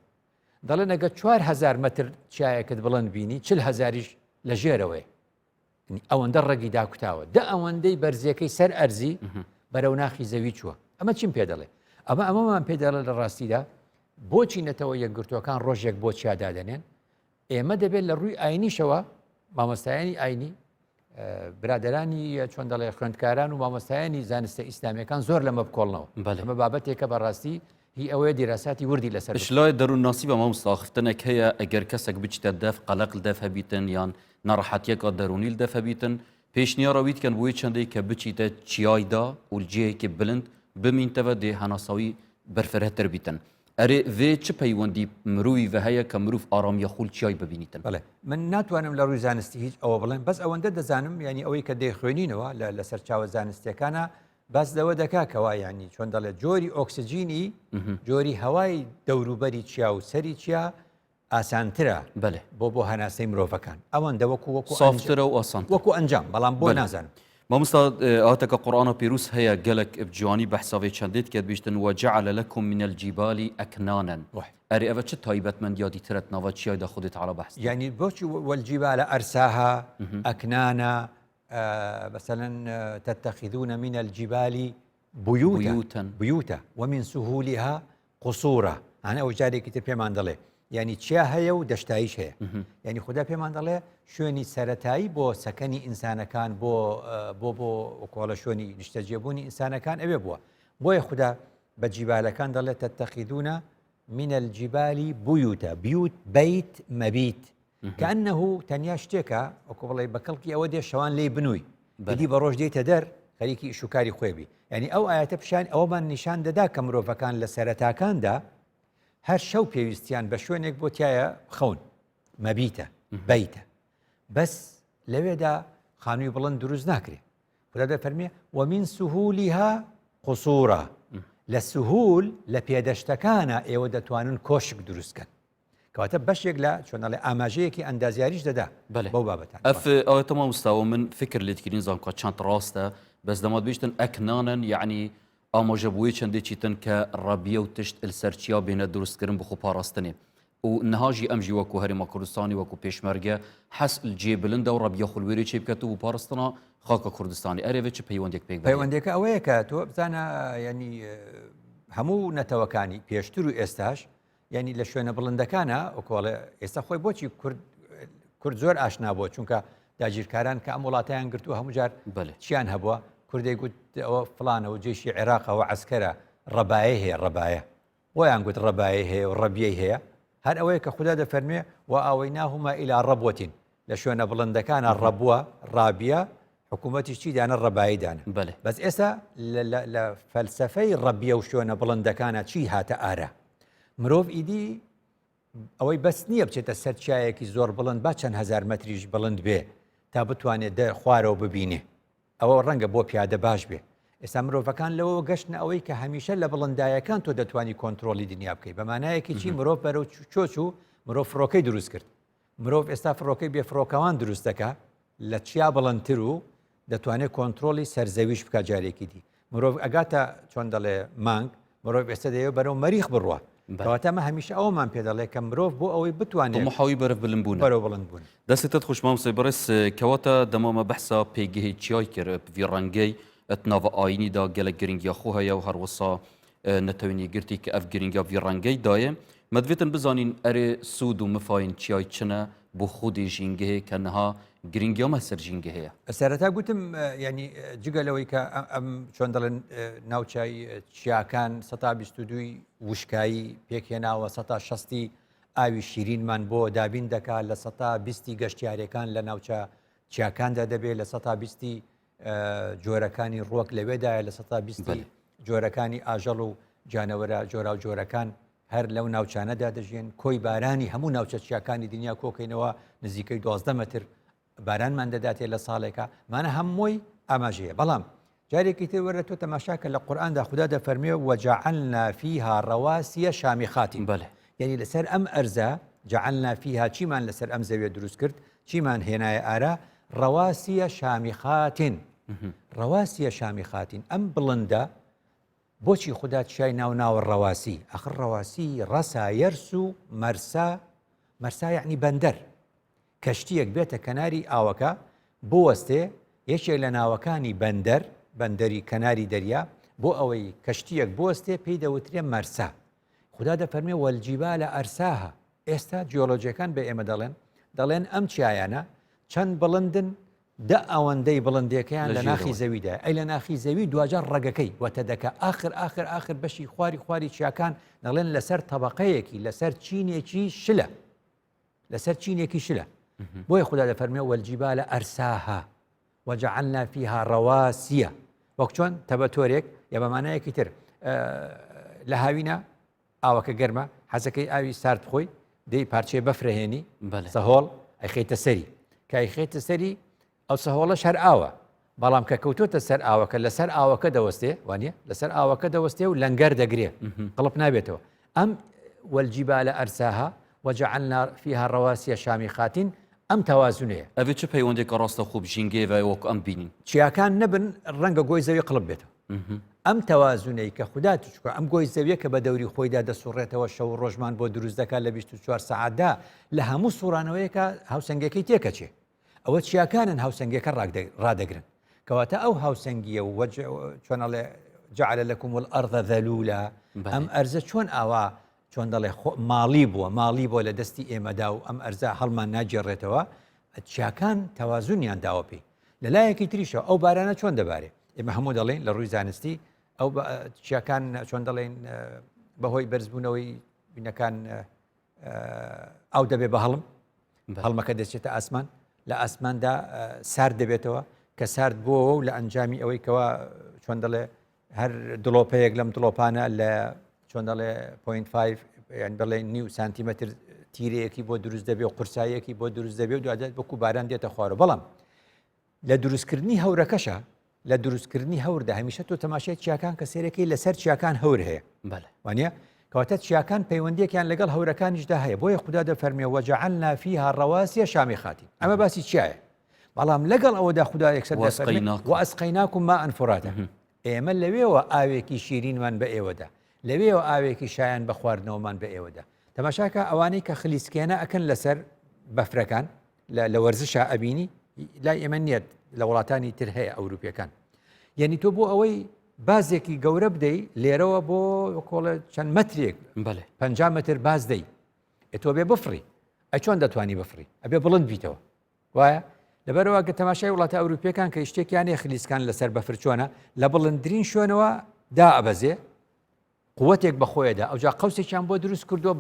دەڵێن ئەگە 4000 مەتر چایەکت بڵند بینی 40,000یش لە ژێرەوەی ئەوەندە ڕێگی داکوتاوە دە ئەوەندەی بەرزیەکەی سەر ئەرزی بەرەو ناخی زەوی چووە ئەمە چیم پێ دەڵێ ئەمەمان پێ دەڵێ لە ڕاستیدا بۆچی نەتەوە یەکگرتوەکان ڕۆژێک بۆ چیادادەنێن ئێمە دەبێت لە ڕووی ئاینیشەوە مامۆستایانی ئاینی برادرانی چۆن دەڵێ خوێندکاران و مامۆستایانی زانستە ئیسلامیەکان زۆر لەمە بکۆڵنەوە ئەمە بابەتێکە بەڕاستی هی ئەوەیە دیراساتی وردی لەسەر شلای دەروون ناسی بە مامۆستاخفتنێک هەیە ئەگەر کەسێک بچتە دەف قەلق دەف هەبیتن یان ناڕەحەتیەکە دەرونی دەف هەبیتن پێشنیارەویتکەن بۆی چەندەی کە بچیتە چیایدا و جێیەکی بلند بمینتەوە دێ هەناساوی بەرفەرهەتر بیتن ئەرێ vê çi peywendî mirovî ve heye ke mirov aramiya xul çiyay bibînîtin بەڵێ من ناتوانم لە ڕووی زانستی هیچ ئەوە بڵێن بەس ئەوەندە دەزانم ینی ئەوەی کە دەیخوێنینەوە لە سەرچاوە زانستیەکانە باس لەوە دەکاکەوە ینی چۆن دەڵێ جۆری ئۆکسسیجینی جۆری هەوای دەوروبەری چیا و سەری چیا ئاسانترە بەێ بۆ هەناسەی مرۆڤەکان ئەوەندە وەکو سافترە و ئاسان وەکو ئەنجام بەڵام بۆ نازانم مامۆستا ئاتەکە قورآنە پیرۆز هەیە gelek بجوانی بەحساوێ چەندێت کێت بیشتن وجعل لكم من الجبال أكنانا ئەرێ ئەوە چ تایبەتمەندیا دیترت ناوە چیایدا خودت على بەحث يعني بۆچی والجبال أرساها أكنانا مثلا تتخذون من الجبال بيوتا ومن سهولها قصورا أنا أو جاري كتير بيمان دلي يعني چیا هەیە و دەشتایش هەیە یعنی خوددا پێمان دەڵێ شوێنی سەرەتایی بۆ سەکەنی ئینسانەکان بۆ کۆڵە شوێنی نیشتەجێبوونی ئینسانەکان ئەوێ بووە بۆیە خوددا بە جیبالەکان دەڵێت تتەخیدونە من الجبال بيوت بيت مبيت كأنه تەنیا شتێکە وەکو بڵێ بە کەڵکی ئەوە دێ شەوان لێ بنووی بدی بە ڕۆژ دێتە دەر خەریکی شوکاری خۆێبی یعنی ئەو ئاەتە پیشان ئەومان نیشان دەدا کە مرۆڤەکان لە سەرەتاکاندا هەر شەو پێویستیان بە شوێنێک بۆ تایە خەون مەبیتە بیتە بەس لەوێدا خانووی بڵند دروست ناکرێ خوددا دەفەرمێ ومن سهولها قصورا لە سهول لە پێدەشتەکانە ئێوە دەتوانن کۆشک دروستکەن کەواتە بەشێک لە چۆنەڵێ ئاماژەیەکی ئەندازیاریش دەدا بەو بابەتان ئەوە تەمام مستاوە من فکر لێتکردین زانکە چەند ڕاستە بەس دەمات بیشتن ئەکنانن یعنی ئاماژەبووی چەندێکی تن کە ڕەبیە و تشت ئلسەرچیا بێنە دروستکردن بخۆ پاراستنێ و نەهاژی ئەمژی وەکو هەرێما کوردستانی وەکو پێشمەرگە حەس جێ بلندە و ڕەبیە خولوێری چێ بکات و بپاراستنە خاکە کوردستانی ئەرێ چ پەیوەندێک پێ پەیوەندێکە ئەوەیە کە تۆ بزانە ینی هەموو نەتەوەکانی پێشتر و ئێستاش ینی لە شوێنە بڵندەکانە ئۆکۆڵێ ئێستا خۆی بۆچی کورد زۆر ئاشنا بۆ چونکە داگیرکاران کە ئەم وڵاتیان گرتو هەموو جار چیان هەبووە کوردێک گوت ئەوە فلانە و جێشی عێراقەوە عسکەرە ڕەبایە هەیە ڕەبایە ویان گوت ڕەبایە هەیە و ڕەبیەی هەیە هەر ئەوەیە کە خوددا دەفەرمێ و ئاوەیناهما ئیلا ڕەبوەتین لە شوێنە بڵندەکانە ڕەبووە ڕابیە حکوومەتی چی دانە ڕەبایی دانە بەس ئێستا لە فەلسەفەی ڕەبیە و شوێنە بڵندەکانە چی هاتە ئارە مرۆڤ ئیدی ئەوەی بەس نییە بچێتە سەر چایەکی زۆر بڵند با چەند هەزار مەتریش بڵند بێ تا بتوانێت خوارەوە ببینێ ئەوە ڕەنگە بۆ پیادە باش بێ ئێستا مرۆڤەکان لەوە گەشتن ئەوەی کە هەمیشە لە بڵندایەکان تۆ دەتوانی کۆنتترۆلی دنیا بکەیت بەمانایەکی چی مرۆڤ بەرەو چۆچ و مرۆڤ فڕۆکەی دروست کرد مرۆڤ ئێستا فڕۆکەی بێفڕۆکەوان دروست دەکە لە چیا بڵندتر و دەتوانێت کۆنتترۆلی سەرزەویش بکە جارێکی دی مرۆڤ ئەگاتە چۆن دەڵێ مانگ مرۆڤ ئێستا دەیەوە بەرەو مەریخ بڕوە کەواتەمە هەمیشە ئەومان پێ دەڵێ کە مرۆڤ بۆ ئەوەی بتوانێت محاوی بەرەف بلند بوون بەرەو بڵند بوون دەستێتت خوشمامۆستا بەڕێز کەواتە دەمامە بەحسا پێگەهی چیای کرد ڤی ڕەنگەی ئەتناوە ئاینیدا گەلک گرنگیا خۆ هەیە و هەروەسا نەتەوێنی گرتی کە ئەف گرنگیا ڤی ڕەنگەی دایە مەدوێتن بزانین ئەرێ سوود و مفاین چیای چنە بۆ خودی ژینگەهەیە کە نەها گرنگیامە سەر ژینگە هەیە سەرەتا گوتم ینی جگەلەوەی کە ئەم چۆن دەڵێن ناوچای چیاکان 122 وشکایی پێکهێناوە 160 ئاوی شیرینمان بۆ دابین دەکات لە 120 گەشتیارەکان لە ناوچە چیاکاندا دەبێت لە 120 جۆرەکانی ڕۆک لەوێدایە لە 120 جۆرەکانی ئاژەڵ و جانەوەرە جۆرا و جۆرەکان هەر لەو ناوچانەدا دەژێن کۆی بارانی هەموو ناوچە چیاکانی دنیا کۆکەینەوە نزیکەی 12 متر بارانمان دەداتێت لە ساڵێکە مانە هەمووی ئاماژەیە بەڵام جارێکی تر وەرە تۆ تەماشاکە لە قورئاندا خوددا دەفەرمێ وجعلنا فيها رواسي شامخات یعنی لەسەر ئەم ئەرزە جعلنا فيها چیمان لەسەر ئەم زەویە دروست کرد چیمان هێنایە ئارە رواسي شامخات رواسي شامخات ئەم بڵندە بۆچی خوددا چای ناو ڕەواسی ئەخر ڕەواسی ڕەسا یەرس و مەرسا یعنی بەندەر کەشتیەک بێتە کەناری ئاوەکە بۆ وەستێ یەکێک لە ناوەکانی بەندەری کەناری دەریا بۆ ئەوەی کەشتیەک بۆستێ پێی دەوترێ مەرسا خوددا دەفەرمێ وەلجیبالە ئەرساها ئێستا جیۆلۆجیەکان بە ئێمە دەڵێن ئەم چیایانە چەند بڵندن دە ئەوەندەی بڵندێکیان لە لە ناخی ژێرەوە. زەویدا ئەی لە ناخی زەوی دوجار ڕگەکەی وەتە دەکە آخر بەشی خواری چیاکان دەڵێن لەسەر تەبەقەیەکی لەسەر چینێکی شلە لەسەر چینێکی شلە بۆیە خوددا دەفەرمێ وەلجیبالە ئەرساها وجعلنا فيها ڕەواسیە وەک چۆن تەبەتۆرێک یا بەمانایەکی تر لە هاوینە ئاوەکە گەرمە حەزەکەی ئاوی سارد بخۆی دەی پارچێ بەفرەهێنی سەهۆڵ ئەیخێتە سەری کە ئەیخێتە سەری ئەو سەهۆڵەش هەر ئاوە بەڵام کە کەوتۆتە سەر ئاوەکە لەسەر ئاوەکە دەوەستێ وانە لەسەر ئاوەکە دەوەستێ و لەنگەر دەگرێ قڵپ نابێتەوە ئەم وەلجیبالە ئەرساها وجعلنا فيها ڕەواسیە شامیخات ئەم تەوازونەیە ئەوێ چه پەیوەندێکە ڕاستە خوب ژینگێڤە وەکو ئەم بینین چیاکان نەبن ڕەنگە گۆی زەوی قڵب بێتەوە ئەم تەوازونەی کە خوددا توچکە ئەم گۆی زەویە کە بە دەوری خۆیدا دەسوڕێتەوە شەو ڕۆژمان بۆ دروست دەکات لە 24 سەعاتدا لە هەموو سوڕانەوەیەکە هاوسەنگەکەی تێکەچێ ئەوە چیاکانن هاوسەنگەکە ڕادەگرن کەواتە ئەو هاوسەنگیە و چۆنەڵێ جعل لكم الأرض ذلولا ئەم ئەرزە چۆن ئاوا چۆن دەڵێ ماڵی بووە لە دەستی ئێمەدا و ئەم ئەرزە هەڵمان ناگێڕێتەوە چیاکان تەوازونیان داوە پێی لەلایەکی تریشەوە ئەو بارانە چۆن دەبارێ ئێمە هەموو دەڵێن لە ڕووی زانستی ئەو چیاکان چۆن دەڵێن بەهۆی بەرزبوونەوەی بینەکان ئەو دەبێ بە هەڵمەکە دەچێتە ئاسمان لە ئاسماندا سارد دەبێتەوە کە سارد بووەوە و لە ئەنجامی ئەوەی کەوا چۆن دەڵێ هەر دڵۆپەیەک لەم دڵۆپانە لە چۆن دەڵێ 0.5 یان بڵێ نیو سانتیمەتر تیرەیەکی بۆ دروست دەبێ و قورسایەکی بۆ دروست دەبێ و دوادات بەکو باران دێتە خوارە بەڵام لە دروستکردنی هەورەکەشە لە دروستکردنی هەوردا هەمیشە تۆ تەماشای چیاکان کە سێرەکەی لەسەر چیاکان هەور هەیە وانە کەواتە چیاکان پەیوەندێکیان لەگەڵ هەورەکانیشدا هەیە بۆیە خوددا دەفەرمێ وجعلنا فيها ڕەواسیە شامیخات ئەمە باسی چیایە بەڵام لەگەڵ ئەوەدا خوددا یەکسەر دەفەرمێ وأسقيناكم ماء فراتا ئێمە لەوێەوە ئاوێکی شیرینمان بە ئێوەدا لەوێەوە ئاوێکی شایان بە خواردنەوەمان بە ئێوەدا تەماشاکە ئەوانەی کە خلیسکێنە ئەکەن لەسەر بەفرەکان لە وەرزشە ئەبینی لای ئێمە نیەت لە وڵاتانی تر هەیە ئەوروپیەکان یعنی تۆ بۆ ئەوەی بازێکی گەورە بدەی لێرەوە بۆ کۆڵە چەند مەترێک 50 متر باز دەی تۆ بێ بفڕی ئە چۆن دەتوانی بفڕی ئەبێ بڵند بیتەوە وایە لەبەرەوە گە تەماشای وڵاتە ئەوروپیەکان کە شتێکیانێ خلیسکان لەسەر بەفر چۆنە لە بڵندترین شوێنەوە دا ئەبەزێ قوتێک بەخۆیدا ئەوجا قوسێکیان بۆ دروست کردووە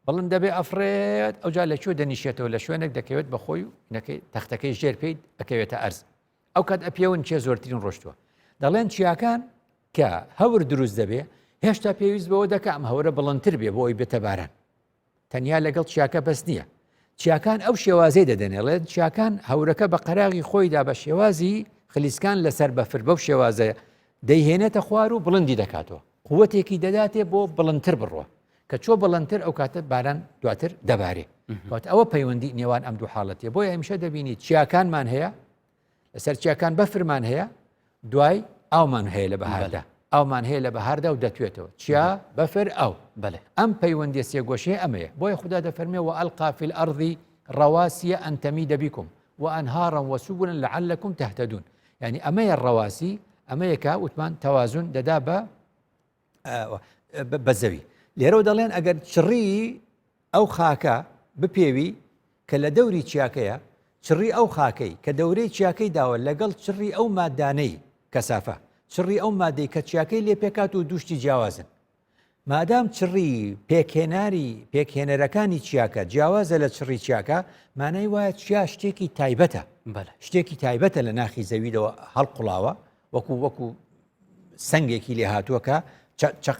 بڵند دەبێ ئەفرێت ئەوجا لە چۆ دەنیشێتەوە لە شوێنێک دەکەوێت بەخۆی و تەختەکەی ژێر پێیت ئەکەوێتە ئەرز ئەو کات ئەپێون چێ زۆرترین ڕۆشتووە دەڵێن چیاکان کە هەور دروست دەبێ هێشتا پێویست بەوە دەکە ئەم هەورە بڵندتر بێ بۆ ئەوی بێتە باران تەنیا لەگەڵ چیاکە بەس نییە چیاکان ئەو شێوازەی دەدەنێڵێت چیاکان هەورەکە بە قەراغی خۆیدا بە شێوازی خلیسکان لەسەر بەفر بەو شێوازەیە دەیهێنێتە خوار و بڵندی دەکاتەوە قوتێکی دەداتێ بۆ بڵندتر بڕوە کە چۆ بڵندتر ئەو کاتە باران دواتر دەبارێ کات ئەوە پەیوەندی نێوان ئەم دوو حاڵەتێ بۆیە هەمیشە دەبینیت چیاکانمان هەیە لەسەر چیاکان بەفرمان هەیە دوای ئاومان هەیە لە بەهاردا ئاومان هەیە لە بەهاردا و دەتوێتەوە چیا بەفر ئەو ئەم پەیوەندی سێگۆشەیە ئەمەیە بۆیە خوددا دەفەرمێ وألقى في الأرض رواسي أن تميد بكم وأنهارا وسبلا لعلكم تهتدون يعني ئەمەیە ڕەواسی ئەمەیە کە وتمان تەوازن دەدا بە زەوی لێرەوە دەڵێن ئەگەر چڕی ئەو خاکە بپێوی کە لە دەوری چیاکەیە چڕی ئەو خاکەی کە دەورەی چیاکەی داوە لەگەڵ چڕی ئەو مادانەی کەسافە چڕی ئەو مادەی کە چیاکەی لێ پێکات و دوشتی جیاوازن مادام چڕی پێکهێنەرەکانی چیاکە جیاوازە لە چڕی چیاکە مانای وایە چیا شتێکی تایبەتە شتێکی تایبەتە لە ناخی زەویدەوە هەڵقوڵاوە وەکو سنگێکی لێ هاتووەکە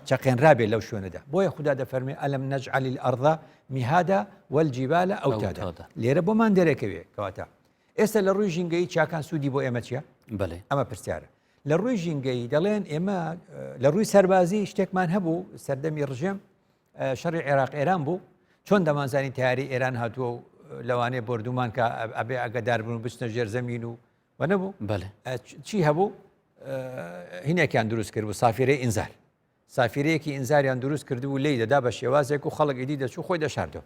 چەقێنرابێ لەو شوێنەدا بۆیە خوددا دەفەرمێ ئەلەم نەجعل الأرض مهادا والجبال أوتادا لێرە بۆمان دەرێکەوێ کەواتە ئێستا لە ڕووی ژینگەی چاکان سوودی بۆ ئێمە چییە؟ ئەمە پرسیارە لە ڕووی ژینگەی دەڵێن ئێمە لە ڕووی سەربازی شتێکمان هەبوو سەردەمی ڕژێم شەڕی عێراق ئێران بوو چۆن دەمانزانی تیاری ئێران هاتووە و لەوانەیە بردومان کە ئەبێ ئەگەدار بوون بچنە ژێر زەمین و وەنەبوو چی هەبوو هینێکیان دروست کرد بوو سافیرەی ئینزار سافیرەیەکی ئینزاریان دروست کرد و لی دەدا بە شێوازێک و خەڵک ئیدی دەچوو خۆی دەشاردەوە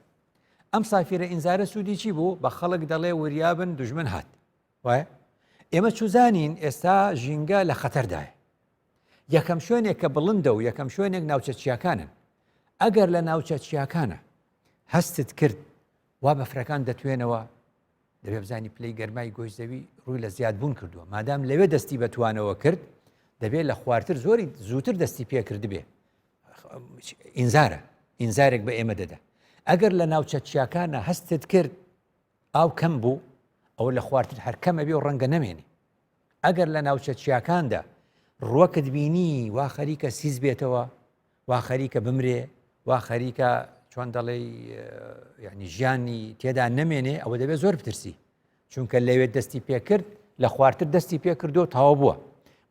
ئەم سافیرە ئینزارە سوودی چی بوو بە خەڵک دەڵێ وریابن دوژمن هات وایە ئێمە چوزانین ئێستا ژینگە لە خەتەردایە یەکەم شوێنێک کە بڵندە و یەکەم شوێنێک ناوچە چیاکانن ئەگەر لە ناوچە چیاکانە هەستت کرد وا بەفرەکان دەبێ بزانی پلەی گەرمای گۆی زەوی ڕووی لە زیادبوون کردووە مادام لەوێ دەستی بەتوانەوە کرد دەبێت لە خواردتر زۆری زووتر دەستی پێ کرد بێ ئینزارێک بە ئێمە دەدا ئەگەر لە ناوچە چیاکانە هەستت کرد ئاو کەم بوو ئەوە لە خواردتر هەرکەمە بێ و ڕەنگە نەمێنی ئەگەر لە ناوچە چیاکاندا ڕوەکت بینی وا خەریکە سیز بێتەوە وا خەریکە بمرێ وا خەریکە چۆن دەڵێ یعنی ژیانی تێدا نەمێنێ ئەوە دەبێت زۆر بترسی چونکە لەوێت دەستی پێکرد لە خواردتر دەستی پێکردو تاوا بووە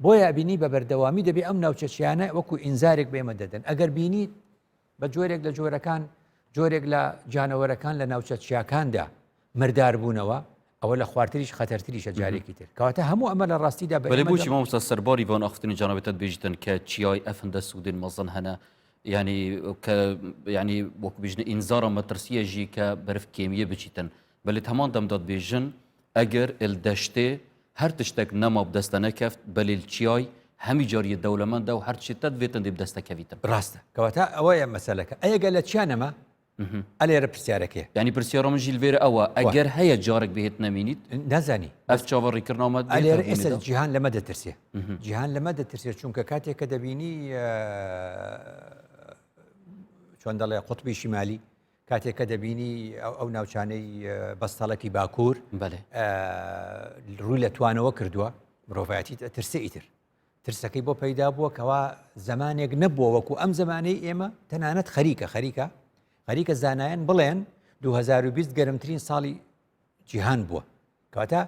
بۆیە بینی بە بەردەوامی دەبێ ئەم ناوچەچیانە وەکو ئینزارێک بێمە دەدەن ئەگەر بینیت بە جۆرێک لە جۆرەکان جۆرێک لە جانەوەرەکان لە ناوچە چیاکاندا مردار بوونەوە ئەوە لە خواردتریش خەتەرتریشە جارێکی تر کەواتە هەموو ئەمە لە ڕاستیدا بەڵێ بۆچی مامۆستا سەرباری بۆن ئاختنی جانەوێتت بێژیتن کە چیای ئەفندە سوودن مەزن هەنە ینی وەکو بژنە ئینزارە مەترسیەژی کە بەرف کێمیە بچیتن بەلێت هەمان دەمداد بێژن ئەگەر ئلدەشتێ هەر تشتێک نەما بدەستە نەکەفت بەلێل چیای هەمی جاریە دەوڵەمەندە و هەر چێتت بێتن دێ بدەستەکەویتن ڕاستە کەواتە ئەوەیە مەسەلەکە ئەگە لە چیانەمە ئەلێرە پرسیارەکەی ینی پرسیارۆمە ژیلڤێرە ئەوە ئەگەر هەیە جارێک بهێت نەمینیت نازانی ئەف چاوەڕێکردنەوە ئەلێرە ئێستا جیهان لەمە دەترسێ جیهان لەمە دەترسێ چونکە کاتێک کە دەبینی چۆن دەڵێ قوتبی شیمالی کاتێک کە دەبینی ئەو ناوچانەی بەستەڵەکی باکوور ڕووی لە توانەوە کردووە مرۆڤایەتی ترسێ ئیتر ترسەکەی بۆ پەیدا بووە کەوا زمانێک نەبووە وەکو ئەم زمانەی ئێمە تەنانەت خەریکە زانایان بڵێن 2020 گەرمترین ساڵی جیهان بووە کەواتە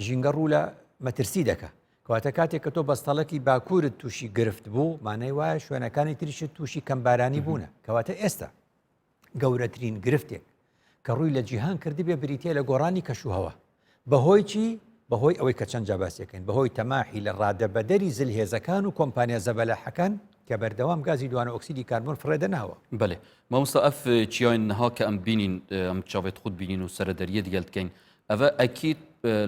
ژینگە ڕوو لە مەترسی دەکە کەواتە کاتێک کە تۆ بەستەڵەکی باکوورت تووشی گرفت بوو مانای وایە شوێنەکانی تریشت تووشی کەمبارانی بوونە کەواتە ئێستا گەورەترین گرفتێک کە ڕووی لە جیهان کردی بێ بریتە لە گۆڕانی کەشوهەوە بەهۆی چی بەهۆی ئەوەی کە چەند جاباسیەکەین بەهۆی تەماحی لە ڕادەبەدەری زلهێزەکان و کۆمپانیا زەبەلاحەکان کە بەردەوام گازی دوانە ئۆکسیدی کاربۆن فرێدەناوە بەێ مامۆستا ئەف چیان نەها کە ئەم بینین ئەم چاوێت خود بینین و سەردەریە دیگەلتکەین ئەوە ئەکیید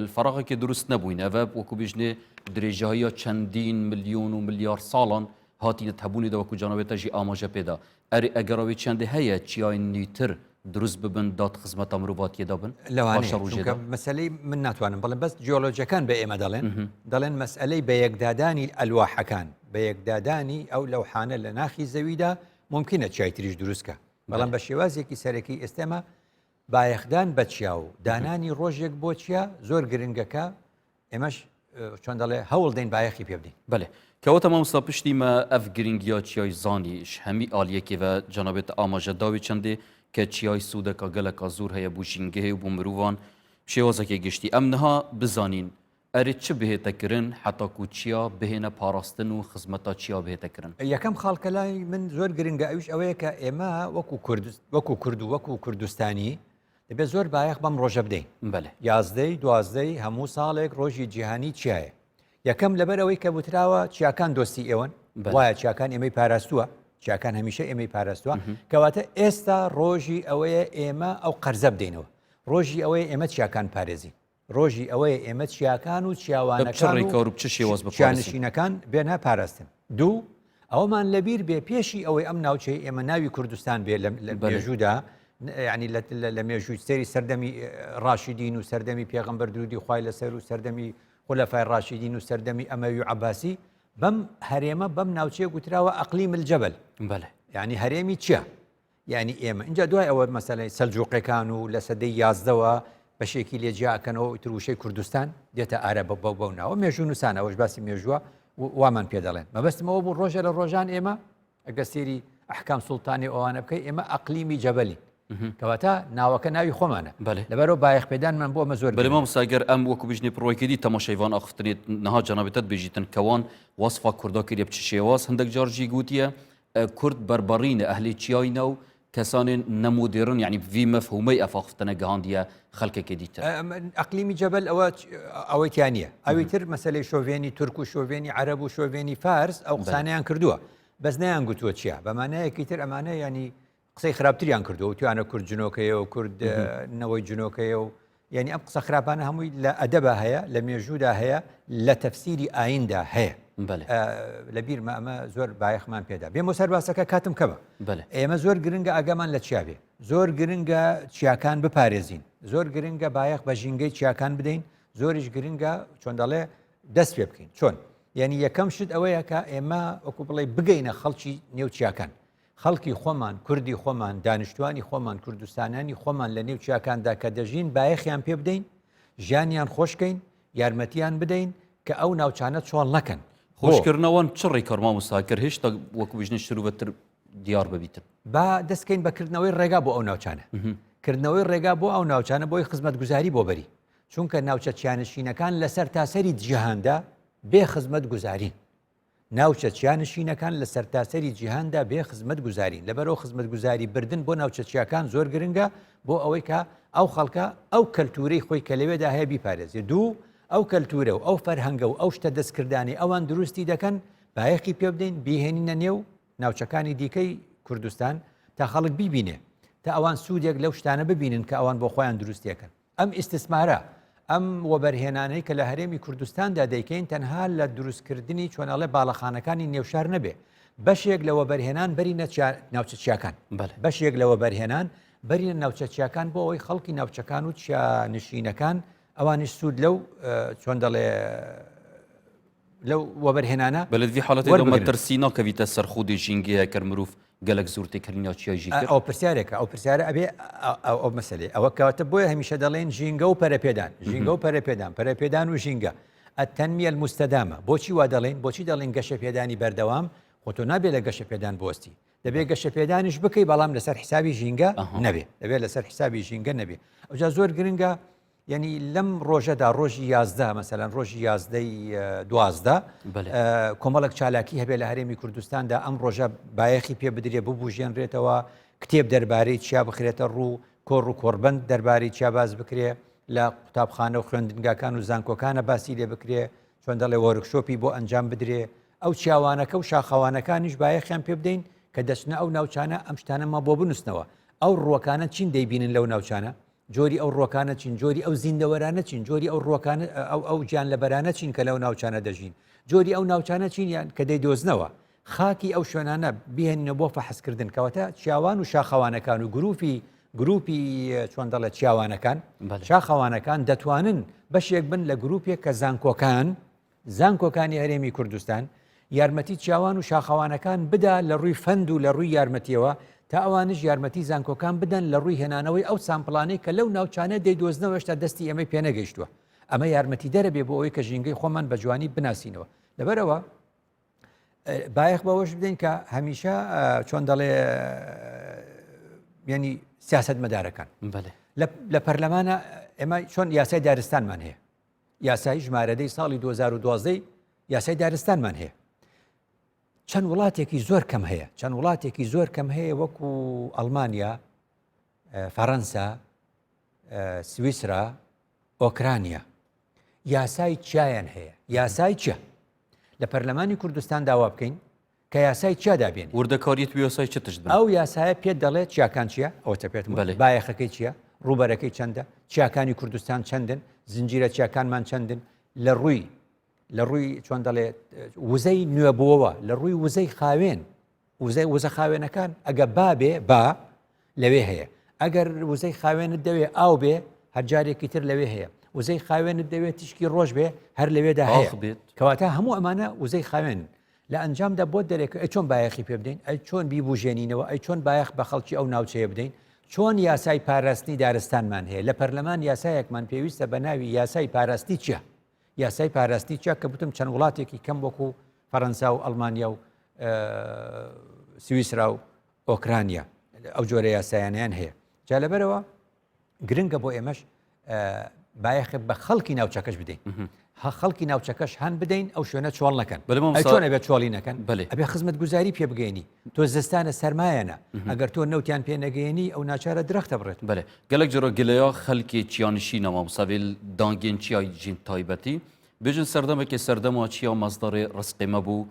الفراغێکی دروست نەبووین ئەوە وەکو بژنێ درێژایی چەندین ملیۆن و ملیار ساڵان هاتیە هەبوونی دەوەکو جانەوێتەژی ئاماژە پێدا ئەری ئەگەڕەوەی چەندێ هەیە چیان نیتر دروست ببن داد خزمەتە مرۆڤاتیەدا بن لەوانەیە مەسلەی من ناتوانم بەڵێن بەس جیۆلۆجیەکان بە ئێمە دەڵێن مەسئلەی بە یەکدادانی ئەلواحەکان بە یەکدادانی ئەو لەوحانە لە ناخی زەویدا ممکنە چای تریش دروستکە بەڵام بە شێوازێکی سەرەکی ئێستێمە بایەخدان بە چیا و دانانی ڕۆژێک بۆ چیا زۆر گرنگەکە ئێمەش چۆن دەڵێ هەوڵ دەین بایەخی پێ بدەین بەێ کەواتە مامۆستا پشتیمە ئەف گرنگیا چیای زانیش هەمی ئالیەکی بە جانەبێت ئاماژە داوی چەندێ کە چیای سوودەکە گەلەکە زۆر هەیە بوو ژینگەهەیە و بۆ مرۆڤان شێوازەکە گشتی ئەم نەها بزانین ئەرێ چ بهێتەکردن حتاکو چیا بهێنە پاراستن و خزمەتا چیا بهێتەکردن یەکەم خاڵکەلای من زۆر گرنگە ئەوش ئەوەیە کە ئێمە وەکو کورد و وەکو کوردستانی دەبێت زۆر بایەخ بەم ڕۆژە بدەین بەێ یازدەی دوازدەی هەموو ساڵێک ڕۆژی جیهانی چیایە یەکەم لەبەر ئەوەی کە وتراوە چیاکان دۆستی ئێوەن وایە چیاکان ئێمەی پاراستووە چیاکان هەمیشە ئێمەی پاراستووە کەواتە ئێستا ڕۆژی ئەوەیە ئێمە ئەو قەرزە بدەینەوە ڕۆژی ئەوەیە ئێمە چیاکان پارێزی ڕۆژی ئەوەیە ئێمە چیاکان و چیاوانەکانشینەکان بێنە پاراستن دوو ئەومان لەبیر بێ پێشی ئەوەی ئەم ناوچەی ئێمە ناوی کوردستان بێ لە بەژوودا ینی لە مێژووی سەری سەردەمی ڕاشیدین و سەردەمی پێغەمبەر درودی خوای لەسەر و سەردەمی خولەفای ڕاشیدین و سەردەمی ئەمەوی و عەباسی بەم هەرێمە بەم ناوچەیە گوتراوە ئەقلیم الجەبل ینی هەرێمی چییە؟ ینی ئێمە اینجا دوای ئەوە مەسەلەی سەلجوقیەکان و لە سەدەی یازدەوە بەشێکی لێجیاکەنەوە تروشەی کوردستان دێتە ئارە بەو ناوە مێژوو نووسانەوەش باسی مێژووە وامان پێ دەڵێن مەبەستمەوە بوو ڕۆژە لە ڕۆژان ئێمە ئەگە سێری ئەحکام سوڵتانی ئەوانە بکەی ئێمە ئەقلیمی جەبەلی کەواتە ناوەکە ناوی خۆمانە لەبەرەوە بایەخ پێدانمان بۆ ئەمە زۆر بەێمە ساگەر ئەم وەکو بژنی پڕۆیکردی تەماشایوان ئاختنێت نەها جانەبێتت بێژیتن کەوان وەسفا کووردا کردێ بچ شێواز هەندێک جارژی گوتیە کورد بربەڕینە ئەهلی چیاینە و کەسانێن نەمودێرن یعنی وی مەفهومەی ئەفاختنە گەهاندیە خەڵکێکی دیتر ئەقلیمی جەبەل ئەوەی تیانە ئەوی تر مەسلەی شۆڤێنی تورک و شۆڤێنی عەرەب و شۆڤێنی فارس ئەو قسانیان کردووە بەس نەیان گوتووە چییە بەمانەیەکی تر ئەمانە ینی قسەی خراپتریان کردو و توانە کورد جنۆکەیە و کورد نەوەی جنۆکەیە و یعنی ئەم قسە خراپانە هەمووی لە ئەدەبە هەیە لە مێژوودا هەیە لە تەفسیری ئایندا هەیە لە بیرمە ئەمە زۆر بایەخمان پێدا بێمە سەرباسەکە کاتم کەمە ئێمە زۆر گرنگە ئاگامان لە چیاوێ زۆر گرنگە چیاکان بپارێزین زۆر گرنگە بایەخ بە ژینگەی چیاکان بدەین زۆریش گرنگە چۆن دەڵێ دەست پێ بکەین چۆن یعنی یەکەم شت ئەوەیە کە ئێمە وەکو بڵێ بگەینە خەڵکی نێو چیاکان خەڵکی خۆمان کوردی خۆمان دانیشتوانی خۆمان کوردستانانی خۆمان لە نێو چیاکاندا کە دەژین بایەخیان پێ بدەین ژیانیان خۆشکەین یارمەتیان بدەین کە ئەو ناوچانە چۆڵ نەکەن خۆشکردنەوەن چڕی کارما مستاکرد هێشتا وەکو بژنە شروبەتر دیار ببیتن با دەستکەین بەکردنەوەی ڕێگا بۆ ئەو ناوچانە کردنەوەی ڕێگا بۆ ئەو ناوچانە بۆی خزمەت گوزاری بۆ بەری چونکە ناوچە چیانشینەکان لەسەر تاسەری جیهاندا بێ خزمەت گوزارین ناوچە چیانشینەکان لە سەرتاسەری جیهاندا بێ خزمەت گوزارین لەبەرەوە خزمەت گوزاری بردن بۆ ناوچە چیاکان زۆر گرنگە بۆ ئەوەی کە ئەو خەڵکە ئەو کەلتورەی خۆی کە لەوێدا هەیە بیپارێزێ دوو ئەو کەلتورە و ئەو فەرهەنگە و ئەو شتە دەستکردانی ئەوان دروستی دەکەن بایەخی پێ بدەین بیهێنینە نێو ناوچەکانی دیکەی کوردستان تا خەڵک بیبینێ تا ئەوان سوودێک لەو شتانە ببینن کە ئەوان بۆ خۆیان دروستیەکەن ئەم ئیستثمارە ئەم وەبەرهێنانەی کە لە هەرێمی کوردستاندا دەیکەین تەنها لە دروستکردنی چۆنەڵێ باڵەخانەکانی نێوشار نەبێ بەشێک لە وەبەرهێنان بەرینە ناوچە چیاکان بەشێک لە وەبەرهێنان بەرینە ناوچە چیاکان بۆ ئەوەی خەڵکی ناوچەکان و چیانشینەکان ئەوانش سوود لەو چۆن دەڵێ لەو وەبەرهێنانە بەلەوی حاڵەتی مەترسی ناکەویتە سەرخودی ژینگەیە کە مرۆڤ گەلک زورتێکردنیا چیاژی ئەو پرسیارێکە ئەو پرسیارە ئەبێ ئەو مەسەلێ ئەوە کەواتە بۆیە هەمیشە دەڵێن ژینگە و پەرەپێدان ژینگە و پەرەپێدان و ژینگە ئەتەنمیە المستەدامە بۆچی وا دەڵێن بۆچی دەڵێن گەشەپێدانی بەردەوام خۆ تۆ نابێت لە گەشەپێدان بۆستی دەبێت گەشەپێدانیش بکەی بەڵام لەسەر حسابی ژینگە نەبێ دەبێت لەسەر حسابی ژینگە نەبێ ئەوجا زۆر گرنگە یعنی لەم ڕۆژەدا ڕۆژی 11 مەسەلەن ڕۆژی 11 کۆمەڵک چالاکی هەبێت لە هەرێمی کوردستاندا ئەم ڕۆژە بایەخی پێ بدرێ ببوژێنرێتەوە کتێب دەربارەی چیا بخرێتە ڕوو کۆڕ و کۆربند دەربارەی چیا باز بکرێ لە قوتابخانە و خوێندنگاکان و زانکۆکانە باسی لێ بکرێ چۆن دەڵێ وەرکشۆپی بۆ ئەنجام بدرێ ئەو چیاوانەکە و شاخەوانەکانیش بایەخیان پێ بدەین کە دەچنە ئەو ناوچانە ئەم شتانەما بۆ بنووسنەوە ئەو ڕووەکانە چین دەیبینن لەو ناوچانە جۆری ئەو ڕۆکانە چین جۆری ئەو زیندەوەرانە چین جۆری ئەو ڕۆکانە ئەو گیان لەبەرانە چین کە لەو ناوچانە دەژین جۆری ئەو ناوچانە چینیان کە دەیدۆزنەوە خاکی ئەو شوێنانە بهێنینە بۆ فەحسکردن کەواتە چیاوان و شاخەوانەکان و گروپی چۆن دەڵێت چیاوانەکان شاخەوانەکان دەتوانن بەشێک بن لە گروپێک کە زانکۆکانی هەرێمی کوردستان یارمەتی چیاوان و شاخەوانەکان بدا لە ڕووی فەند و لە ڕووی یارمەتیەوە تا ئەوانش یارمەتی زانکۆکان بدەن لە ڕووی هێنانەوەی ئەو سامپڵانەی کە لەو ناوچانە دەیدۆزنەوە هێشتا دەستی ئەمەی پێ نەگەیشتووە ئەمە یارمەتی دەرەبێ بۆ ئەوەی کە ژینگەی خۆمان بە جوانی بناسینەوە لەبەرەوە بایەخ بەوەش بدەین کە هەمیشە چۆن دەڵێ ینی سیاست مەدارەکان لە پەرلەمانە ئێمە چۆن یاسای دارستانمان هەیە یاسای ژمارەدەی ساڵی 2012 یاسای دارستانمان هەیە چەند وڵاتێکی زۆر کەم هەیە وەکو ئەڵمانیا فەڕەنسا سویسرا ئۆکرانیا یاسای چیان هەیە یاسای چە لە پەرلەمانی کوردستان داوا بکەین کە یاسای چیا دابێن وردەکاریت یاسای چ تشت ئەو یاسایە پێت دەڵێت چیاکان چییە ئەوە پێت بایەخەکەی چییە ڕوبەرەکەی چەندە چیاکانی کوردستان چەندن زنجیرە چیاکانمان چەندن لە ڕووی چۆن دەڵێت وزەی نوێبووەوە لە ڕووی وزەی خاوێن وزە خاوێنەکان ئەگە بابێ با لەوێ هەیە ئەگەر وزەی خاوێنت دەوێ ئاو بێ هەرجارێکی تر لەوێ هەیە وزەی خاوێنت دەوێت تیشکی ڕۆژ بێ هەر لەوێدا هەیە کەواتە هەموو ئەمانە وزەی خاوێن لە ئەنجامدا بۆ دەرێکە ئەی چۆن بایەخی پێ بدەین ئەی چۆن بیبوژێنینەوە ئەی چۆن بایەخ بە خەڵکی ئەو ناوچەیە بدەین چۆن یاسای پاراستنی دارستانمان هەیە لە پەرلەمان یاسایەکمان پێویستە بە ناوی یاسای پاراستی چییە یاسای پاراستی چیا کە بتم چەند وڵاتێکی کەم وەکو فەڕەنسا و ئەڵمانیا و سویسرا و ئۆکرانیا ئەو جۆرە یاسایانیان هەیە جا لەبەرەوە گرنگە بۆ ئێمەش بایەخ بە خەڵکی ناوچەکەش بدەین خەڵکی ناوچەکەش هەن بدەین ئەو شوێنە چۆڵ نەکەن چۆن ئەبێت چۆڵی نەکەن ئەبێ خزمەت گوزاری پێ بگەینی تۆ زستانە سەرمایەنە ئەگەر تۆ نەوتیان پێ نەگەێنی ئەو ناچارە درەختە بڕێت بەێ گەلک جۆرە گلەیە خەلکی چیانشینەوە مساویل دانگێن چیای جین تایبەتی بێژن سەردەمێکی سەردەما چیا مەزدەڕێ ڕستقیمە بوو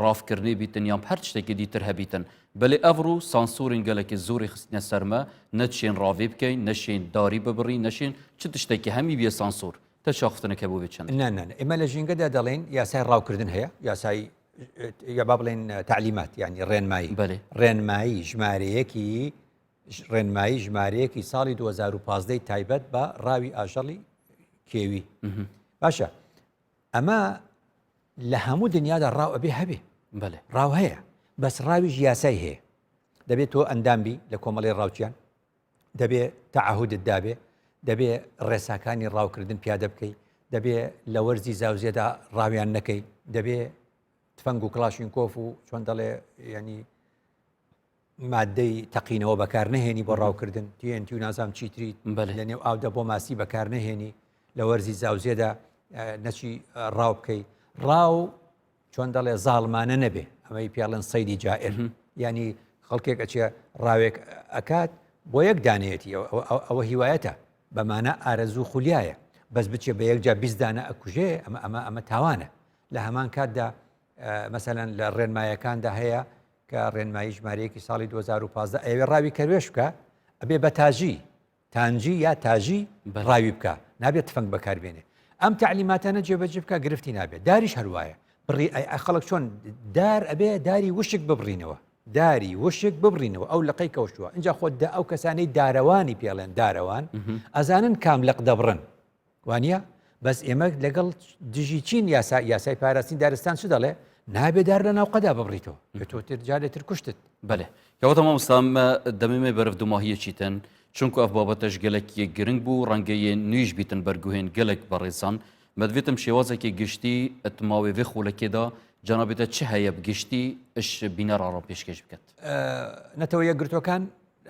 ڕافکردنی بیتن یان هەر شتێکی دیتر هەبیتن بەلێ ئەڤڕوو سانسورین گەلێکی زۆری خستنە سەرمە نەچێن ڕاوێ بکەین نەشێن داری ببڕی نەشێن چ شتێکی هەمی بێ سانسور تا شاخستنەکە بۆ بێت چەند نان ئێمە لە ژینگەدا دەڵێن یاسای ڕاوکردن هەیە یاسای یا با بڵێن تعلیمات ینی ڕێنمایی ڕێنمایی ژمارەیەکی ساڵی 2015 تایبەت بە ڕاوی ئاژەڵی کێوی باشە ئەمە لە هەموو دنیادا ڕاو ئەبێ هەبێ ڕاو هەیە بەس ڕاویش یاسای هەیە دەبێت تۆ ئەندامبی لە کۆمەڵی ڕاوچیان دەبێت تەعاهودت دابێ دەبێ ڕێساکانی ڕاوکردن پیادە بکەی دەبێ لە وەرزی زاوزێدا ڕاویان نەکەی دەبێ تفەنگ و کلاشینکۆف و چۆن دەڵێ ینی مادەی تەقینەوە بەکار نەهێنی بۆ ڕاوکردن TNT و نازام چیتری لە نێو ئاودا بۆ ماسی بەکار نەهێنی لە وەرزی زاوزێدا نەچی ڕاو بکەی ڕاو چۆن دەڵێ زاڵمانە نەبێ ئەمەی پیاڵەن سەیدی جائر ینی خەڵکێک ئەچێ ڕاوێک ئەکات بۆ یەک دانەیەتی ئەوە هیوایەتە بەمانە ئارەزوو خولیایە بەس بچێ بە یەکجا 20 دانە ئەکوژێ ئەمە تاوانە لە هەمان کاتدا مەسەلەن لە ڕێنمایەکاندا هەیە کە ڕێنمایی ژمارەیەکی ساڵی 2015 ئەوێ ڕاوی کەروێش بکە ئەبێ بە تانجی یا تاژی ڕاوی بکە نابێت تفەنگ بەکاربێنێ ئەم تعلیماتانە جێبەجێ بکە گرفتی نابێت داریش هەروایە بڕی خەڵک چۆن دار ئەبێ داری وشک ببڕینەوە داری وشک ببڕینەوە ئەو لەقەی کەوشووە اینجا خۆت ئەو کەسانەی دارەوانی پێڵێن دارەوان ئەزانن کام لەق دەبڕن وانە بەس ئێمە لەگەڵ دژی چین یاسای پاراستنی دارستان چ دەڵێ نابێدار لە ناوقەدا ببڕیتەوە تۆ جارێتتر کوشتت بەێ کەواتە مامۆستا دەمێمێ بەرەف دوماهیەچیتن چونکو ئەف بابەتەش گەلێکی گرنگ بوو ڕەنگەیە نوێژ بیتن بەرگوهێن گەلێک بەڕێزان مەدوێتم شێوازێکی گشتی ئەتماوێ خولەکێدا جانابێتە چه هەیە بگشتی ئەش بینەڕاڕە پێشکەش بکات نەتەوە یەکگرتوەکان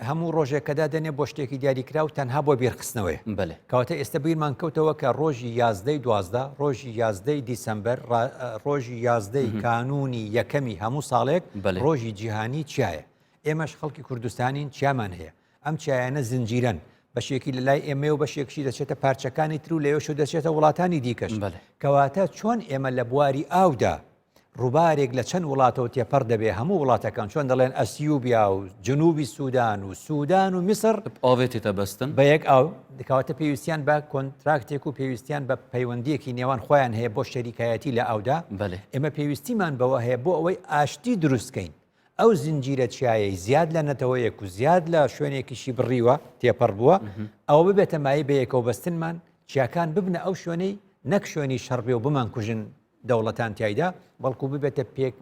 هەموو ڕۆژێکەدا دەنێ بۆ شتێکی دیاریکرا و تەنها بۆ بیرخستنەوەی کەواتە ئێستا بیرمان کەوتەوە کە ڕۆژی 11 ڕۆژی 11 دیسەمبەر ڕۆژی 11 کانونی یەکەمی هەموو ساڵێک ڕۆژی جیهانی چایە ئێمەش خەڵکی کوردستانین چیامان هەیە ئەم چایانە زنجیرەن بەشێکی لە لای ئێمە و بەشێکشی دەچێتە پارچەکانی تر و لەوێش دەچێتە وڵاتانی دیکەش کەواتە چۆن ئێمە لە بواری ئاودا ڕووبارێک لە چەند وڵاتەوە تێپەر دەبێ هەموو وڵاتەکان چۆن دەڵێن ئەسیوبیا و جنوبی سوودان و میسر ئاوێتێتە بەستن بە یەک ئاو دەکەواتە پێویستیان بە کۆنتراکتێک و پێویستیان بە پەیوەندیەکی نێوان خۆیان هەیە بۆ شەریکایەتی لە ئاودا ئێمە پێویستیمان بەوە هەیە بۆ ئەوەی ئاشتی دروستکەین ئەو زنجیرە چایەی زیاد لە نەتەوەیەک و زیاد لە شوێنێکیشی بڕیوە تێپەڕ بووە ئەوە ببێتە مای بە یەکەوە بەستنمان چیاکان ببنە ئەو شوێنەی نەک شوێنی شەڕبێ و بمان کوژن دەوڵەتان تایدا بەڵکو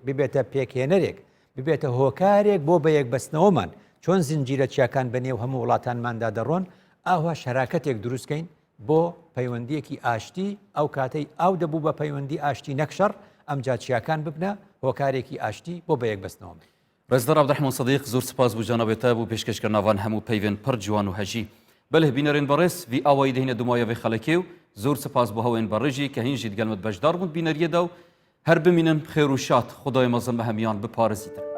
ببێتە پێکهێنەرێک ببێتە هۆکارێک بۆ بە یەک بەستنەوەمان چۆن زنجیرە چیاکان بەنێو هەموو وڵاتانماندا دەڕۆن ئاوا شەراکەتێک دروستکەین بۆ پەیوەندیەکی ئاشتی ئەو کاتەی ئاو دەبوو بە پەیوەندی ئاشتی نەکشەڕ ئەمجا چیاکان ببنە هۆکارێکی ئاشتی بۆ بە یەک بەستنەوە ڕێزدەر عەبدوڕەحمان سەدیق زۆر سپاس بۆ جانابێتە بۆ پێشکەشکردناوان هەموو پەیوێن پڕ جوان و هەژی بەڵێ بینەرێن بەڕێز وی ئاوایی دەهێنە دومایەوەی خەڵکێ و زۆر سپاس بۆ هەوێن بەڕێژی کە هینژیت گەلمت بەشدار بوون بینەریەدا و هەر بمینن خێر و شاد خدای مەزن بە هەمیان بپارێزیتن